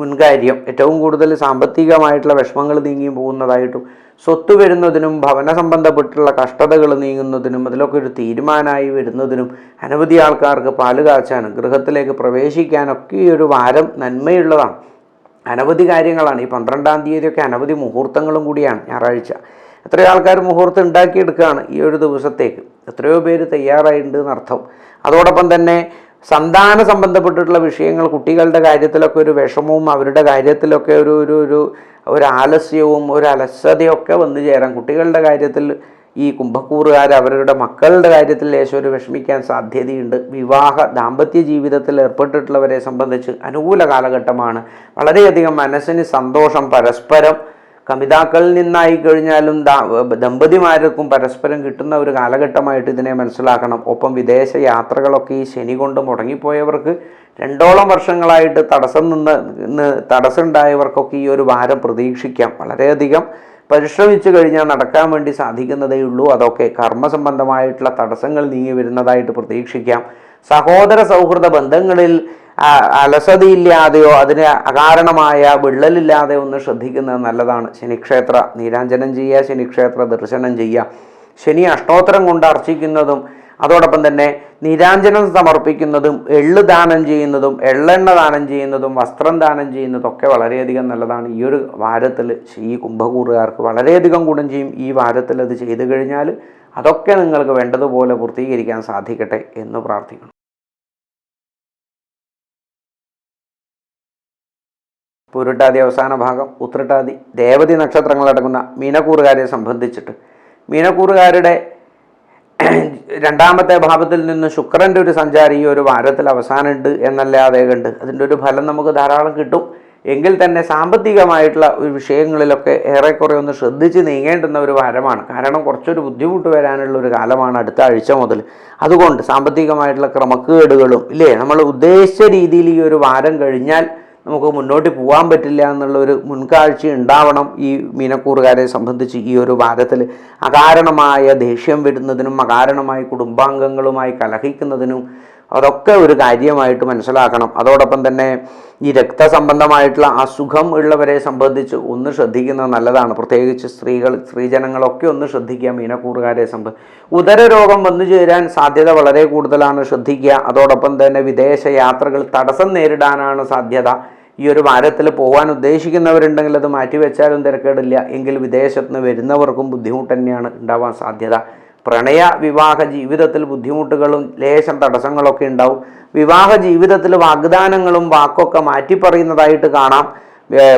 മുൻകാര്യം. ഏറ്റവും കൂടുതൽ സാമ്പത്തികമായിട്ടുള്ള വിഷമങ്ങൾ നീങ്ങി പോകുന്നതായിട്ടും സ്വത്ത് വരുന്നതിനും ഭവന സംബന്ധപ്പെട്ടുള്ള കഷ്ടതകൾ നീങ്ങുന്നതിനും അതിലൊക്കെ ഒരു തീരുമാനമായി വരുന്നതിനും അനവധി ആൾക്കാർക്ക് പാല് കാച്ചാനും ഗൃഹത്തിലേക്ക് പ്രവേശിക്കാനൊക്കെ ഈ ഒരു വാരം നന്മയുള്ളതാണ്. അനവധി കാര്യങ്ങളാണ്. ഈ 12ാം തീയതിയൊക്കെ അനവധി മുഹൂർത്തങ്ങളും കൂടിയാണ്. ഞായറാഴ്ച എത്രയോ ആൾക്കാർ മുഹൂർത്തം ഉണ്ടാക്കിയെടുക്കുകയാണ് ഈ ഒരു ദിവസത്തേക്ക്. എത്രയോ പേര് തയ്യാറായിട്ടുണ്ട് എന്നർത്ഥം. അതോടൊപ്പം തന്നെ സന്താന സംബന്ധപ്പെട്ടിട്ടുള്ള വിഷയങ്ങൾ, കുട്ടികളുടെ കാര്യത്തിലൊക്കെ ഒരു വിഷമവും അവരുടെ കാര്യത്തിലൊക്കെ ഒരു ഒരു ഒരു ഒരു ആലസ്യവും ഒരു അലസതയൊക്കെ വന്നു ചേരാം. കുട്ടികളുടെ കാര്യത്തിൽ ഈ കുംഭക്കൂറുകാർ അവരുടെ മക്കളുടെ കാര്യത്തിൽ ലേശം ഒരു വിഷമിക്കാൻ സാധ്യതയുണ്ട്. ദാമ്പത്യ ജീവിതത്തിൽ ഏർപ്പെട്ടിട്ടുള്ളവരെ സംബന്ധിച്ച് അനുകൂല കാലഘട്ടമാണ്. വളരെയധികം മനസ്സിന് സന്തോഷം, പരസ്പരം കമിതാക്കളിൽ നിന്നായി കഴിഞ്ഞാലും ദമ്പതിമാർക്കും പരസ്പരം കിട്ടുന്ന ഒരു കാലഘട്ടമായിട്ട് ഇതിനെ മനസ്സിലാക്കണം. ഒപ്പം വിദേശ യാത്രകളൊക്കെ ഈ ശനി കൊണ്ട് മുടങ്ങിപ്പോയവർക്ക് 2ഓളം വർഷങ്ങളായിട്ട് തടസ്സം ഉണ്ടായവർക്കൊക്കെ ഈ ഒരു വാരം പ്രതീക്ഷിക്കാം. വളരെയധികം പരിശ്രമിച്ചു കഴിഞ്ഞാൽ നടക്കാൻ വേണ്ടി സാധിക്കുന്നതേ ഉള്ളൂ. അതൊക്കെ കർമ്മസംബന്ധമായിട്ടുള്ള തടസ്സങ്ങൾ നീങ്ങി വരുന്നതായിട്ട് പ്രതീക്ഷിക്കാം. സഹോദര സൗഹൃദ ബന്ധങ്ങളിൽ അലസതയില്ലാതെയോ അതിന് അകാരണമായ വിള്ളലില്ലാതെ ഒന്ന് ശ്രദ്ധിക്കുന്നത് നല്ലതാണ്. ശനിക്ഷേത്ര നീരാഞ്ജനം ചെയ്യുക, ശനിക്ഷേത്ര ദർശനം ചെയ്യുക, ശനി അഷ്ടോത്തരം കൊണ്ട് അർച്ചിക്കുന്നതും അതോടൊപ്പം തന്നെ നീരാഞ്ജനം സമർപ്പിക്കുന്നതും എള്ള് ദാനം ചെയ്യുന്നതും എള്ളെണ്ണ ദാനം ചെയ്യുന്നതും വസ്ത്രം ദാനം ചെയ്യുന്നതും ഒക്കെ വളരെയധികം നല്ലതാണ്. ഈ ഒരു വാരത്തിൽ ഈ കുംഭക്കൂറുകാർക്ക് വളരെയധികം ഗുണം ചെയ്യും. ഈ വാരത്തിൽ അത് ചെയ്തു കഴിഞ്ഞാൽ അതൊക്കെ നിങ്ങൾക്ക് വേണ്ടതുപോലെ പൂർത്തീകരിക്കാൻ സാധിക്കട്ടെ എന്ന് പ്രാർത്ഥിക്കണം. പൂരുട്ടാതി അവസാന ഭാഗം, ഉത്രട്ടാതി, രേവതി നക്ഷത്രങ്ങളടങ്ങുന്ന മീനക്കൂറുകാരെ സംബന്ധിച്ചിട്ട് മീനക്കൂറുകാരുടെ 2ാമത്തെ ഭാവത്തിൽ നിന്ന് ശുക്രൻ്റെ ഒരു സഞ്ചാരം ഈ ഒരു വാരത്തിൽ അവസാനമുണ്ട് എന്നല്ലാതെ കണ്ട് അതിൻ്റെ ഒരു ഫലം നമുക്ക് ധാരാളം കിട്ടും. എങ്കിൽ തന്നെ സാമ്പത്തികമായിട്ടുള്ള ഒരു വിഷയങ്ങളിലൊക്കെ ഏറെക്കുറെ ഒന്ന് ശ്രദ്ധിച്ച് നീങ്ങേണ്ടുന്ന ഒരു വാരമാണ്. കാരണം കുറച്ചൊരു ബുദ്ധിമുട്ട് വരാനുള്ള ഒരു കാലമാണ് അടുത്ത ആഴ്ച മുതൽ. അതുകൊണ്ട് സാമ്പത്തികമായിട്ടുള്ള ക്രമക്കേടുകളും നമ്മൾ ഉദ്ദേശിച്ച രീതിയിൽ ഈ ഒരു വാരം കഴിഞ്ഞാൽ നമുക്ക് മുന്നോട്ട് പോകാൻ പറ്റില്ല എന്നുള്ളൊരു മുൻകാഴ്ച ഉണ്ടാവണം. ഈ മീനക്കൂറുകാരെ സംബന്ധിച്ച് ഈ ഒരു വാരത്തിൽ അകാരണമായ ദേഷ്യം വരുന്നതിനും അകാരണമായി കുടുംബാംഗങ്ങളുമായി കലഹിക്കുന്നതിനും അതൊക്കെ ഒരു കാര്യമായിട്ട് മനസ്സിലാക്കണം. അതോടൊപ്പം തന്നെ ഈ രക്തസംബന്ധമായിട്ടുള്ള അസുഖം ഉള്ളവരെ സംബന്ധിച്ച് ഒന്ന് ശ്രദ്ധിക്കുന്നത് നല്ലതാണ്. പ്രത്യേകിച്ച് സ്ത്രീജനങ്ങളൊക്കെ ഒന്ന് ശ്രദ്ധിക്കുക. മീനക്കൂറുകാരെ ഉദരരോഗം വന്നു ചേരാൻ സാധ്യത വളരെ കൂടുതലാണ്, ശ്രദ്ധിക്കുക. അതോടൊപ്പം തന്നെ വിദേശ യാത്രകൾ തടസ്സം നേരിടാനാണ് സാധ്യത. ഈ ഒരു വാരത്തിൽ പോകാൻ ഉദ്ദേശിക്കുന്നവരുണ്ടെങ്കിൽ അത് മാറ്റിവെച്ചാലും തിരക്കേടില്ല. എങ്കിൽ വിദേശത്ത് നിന്ന് വരുന്നവർക്കും ബുദ്ധിമുട്ട് തന്നെയാണ് ഉണ്ടാവാൻ സാധ്യത. പ്രണയ വിവാഹ ജീവിതത്തിൽ ബുദ്ധിമുട്ടുകളും ലേശം തടസ്സങ്ങളൊക്കെ ഉണ്ടാവും. വിവാഹ ജീവിതത്തിൽ വാഗ്ദാനങ്ങളും വാക്കൊക്കെ മാറ്റിപ്പറയുന്നതായിട്ട് കാണാം.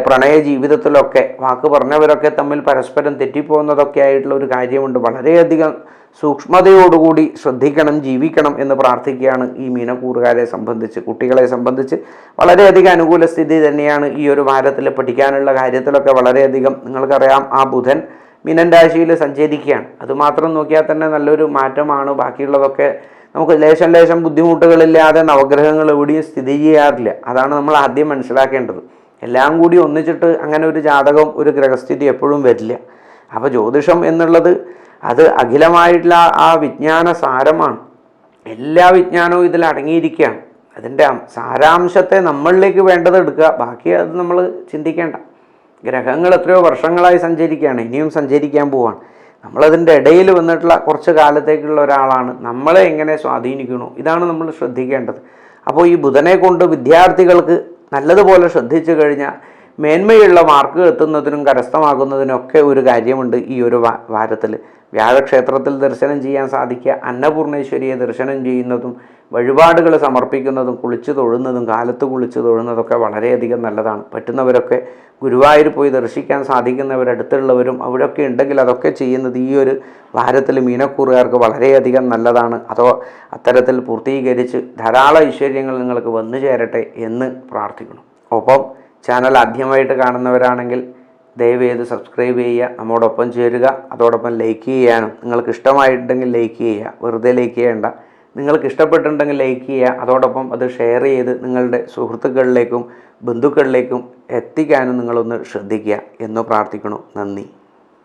പ്രണയ ജീവിതത്തിലൊക്കെ വാക്ക് പറഞ്ഞവരൊക്കെ തമ്മിൽ പരസ്പരം തെറ്റിപ്പോകുന്നതൊക്കെ ആയിട്ടുള്ള ഒരു കാര്യമുണ്ട്. വളരെയധികം സൂക്ഷ്മതയോടുകൂടി ശ്രദ്ധിക്കണം, ജീവിക്കണം എന്ന് പ്രാർത്ഥിക്കുകയാണ്. ഈ മീനക്കൂറുകാരെ സംബന്ധിച്ച്, കുട്ടികളെ സംബന്ധിച്ച് വളരെയധികം അനുകൂല സ്ഥിതി തന്നെയാണ്. ഈ ഒരു വാരത്തിൽ പഠിക്കാനുള്ള കാര്യത്തിലൊക്കെ വളരെയധികം, നിങ്ങൾക്കറിയാം, ആ ബുധൻ മീനൻ രാശിയിൽ സഞ്ചരിക്കുകയാണ്. അതുമാത്രം നോക്കിയാൽ തന്നെ നല്ലൊരു മാറ്റമാണ്. ബാക്കിയുള്ളതൊക്കെ നമുക്ക് ലേശം ബുദ്ധിമുട്ടുകളില്ലാതെ നവഗ്രഹങ്ങൾ എവിടെയും സ്ഥിതി ചെയ്യാറില്ല. അതാണ് നമ്മൾ ആദ്യം മനസ്സിലാക്കേണ്ടത്. എല്ലാം കൂടി ഒന്നിച്ചിട്ട് അങ്ങനെ ഒരു ജാതകം, ഒരു ഗ്രഹസ്ഥിതി എപ്പോഴും വരില്ല. അപ്പോൾ ജ്യോതിഷം എന്നുള്ളത് അത് അഖിലമായിട്ടുള്ള ആ വിജ്ഞാന സാരമാണ്. എല്ലാ വിജ്ഞാനവും ഇതിൽ അടങ്ങിയിരിക്കുകയാണ്. അതിൻ്റെ സാരാംശത്തെ നമ്മളിലേക്ക് വേണ്ടത് എടുക്കുക, ബാക്കി അത് നമ്മൾ ചിന്തിക്കേണ്ട. ഗ്രഹങ്ങൾ എത്രയോ വർഷങ്ങളായി സഞ്ചരിക്കുകയാണ്, ഇനിയും സഞ്ചരിക്കാൻ പോവാണ്. നമ്മളതിൻ്റെ ഇടയിൽ വന്നിട്ടുള്ള കുറച്ച് കാലത്തേക്കുള്ള ഒരാളാണ്. നമ്മളെ എങ്ങനെ സ്വാധീനിക്കണോ, ഇതാണ് നമ്മൾ ശ്രദ്ധിക്കേണ്ടത്. അപ്പോൾ ഈ ബുധനെ കൊണ്ട് വിദ്യാർത്ഥികൾക്ക് നല്ലതുപോലെ ശ്രദ്ധിച്ചു കഴിഞ്ഞാൽ മേന്മയുള്ള മാർക്ക് എത്തുന്നതിനും കരസ്ഥമാകുന്നതിനൊക്കെ ഒരു കാര്യമുണ്ട്. ഈ ഒരു വാരത്തിൽ വ്യാഴക്ഷേത്രത്തിൽ ദർശനം ചെയ്യാൻ സാധിക്കുക, അന്നപൂർണേശ്വരിയെ ദർശനം ചെയ്യുന്നതും വഴിപാടുകൾ സമർപ്പിക്കുന്നതും കുളിച്ചു തൊഴുന്നതും കാലത്ത് കുളിച്ചു തൊഴുന്നതൊക്കെ വളരെയധികം നല്ലതാണ്. പറ്റുന്നവരൊക്കെ ഗുരുവായൂർ പോയി ദർശിക്കാൻ സാധിക്കുന്നവരടുത്തുള്ളവരും അവിടെയൊക്കെ ഉണ്ടെങ്കിൽ അതൊക്കെ ചെയ്യുന്നത് ഈ ഒരു വാരത്തിൽ മീനക്കൂറുകാർക്ക് വളരെയധികം നല്ലതാണ്. അത്തരത്തിൽ പൂർത്തീകരിച്ച് ധാരാളം ഐശ്വര്യങ്ങൾ നിങ്ങൾക്ക് വന്നു ചേരട്ടെ എന്ന് പ്രാർത്ഥിക്കണം. ഒപ്പം ചാനൽ ആദ്യമായിട്ട് കാണുന്നവരാണെങ്കിൽ ദയവേത് സബ്സ്ക്രൈബ് ചെയ്യുക, നമ്മോടൊപ്പം ചേരുക. അതോടൊപ്പം ലൈക്ക് ചെയ്യാനും, നിങ്ങൾക്ക് ഇഷ്ടമായിട്ടുണ്ടെങ്കിൽ ലൈക്ക് ചെയ്യുക, വെറുതെ ലൈക്ക് ചെയ്യേണ്ട. നിങ്ങൾക്ക് ഇഷ്ടപ്പെട്ടിട്ടുണ്ടെങ്കിൽ ലൈക്ക് ചെയ്യുക. അതോടൊപ്പം അത് ഷെയർ ചെയ്ത് നിങ്ങളുടെ സുഹൃത്തുക്കളിലേക്കും ബന്ധുക്കളിലേക്കും എത്തിക്കാനും നിങ്ങളൊന്ന് ശ്രദ്ധിക്കുക എന്ന് പ്രാർത്ഥിക്കുന്നു. നന്ദി.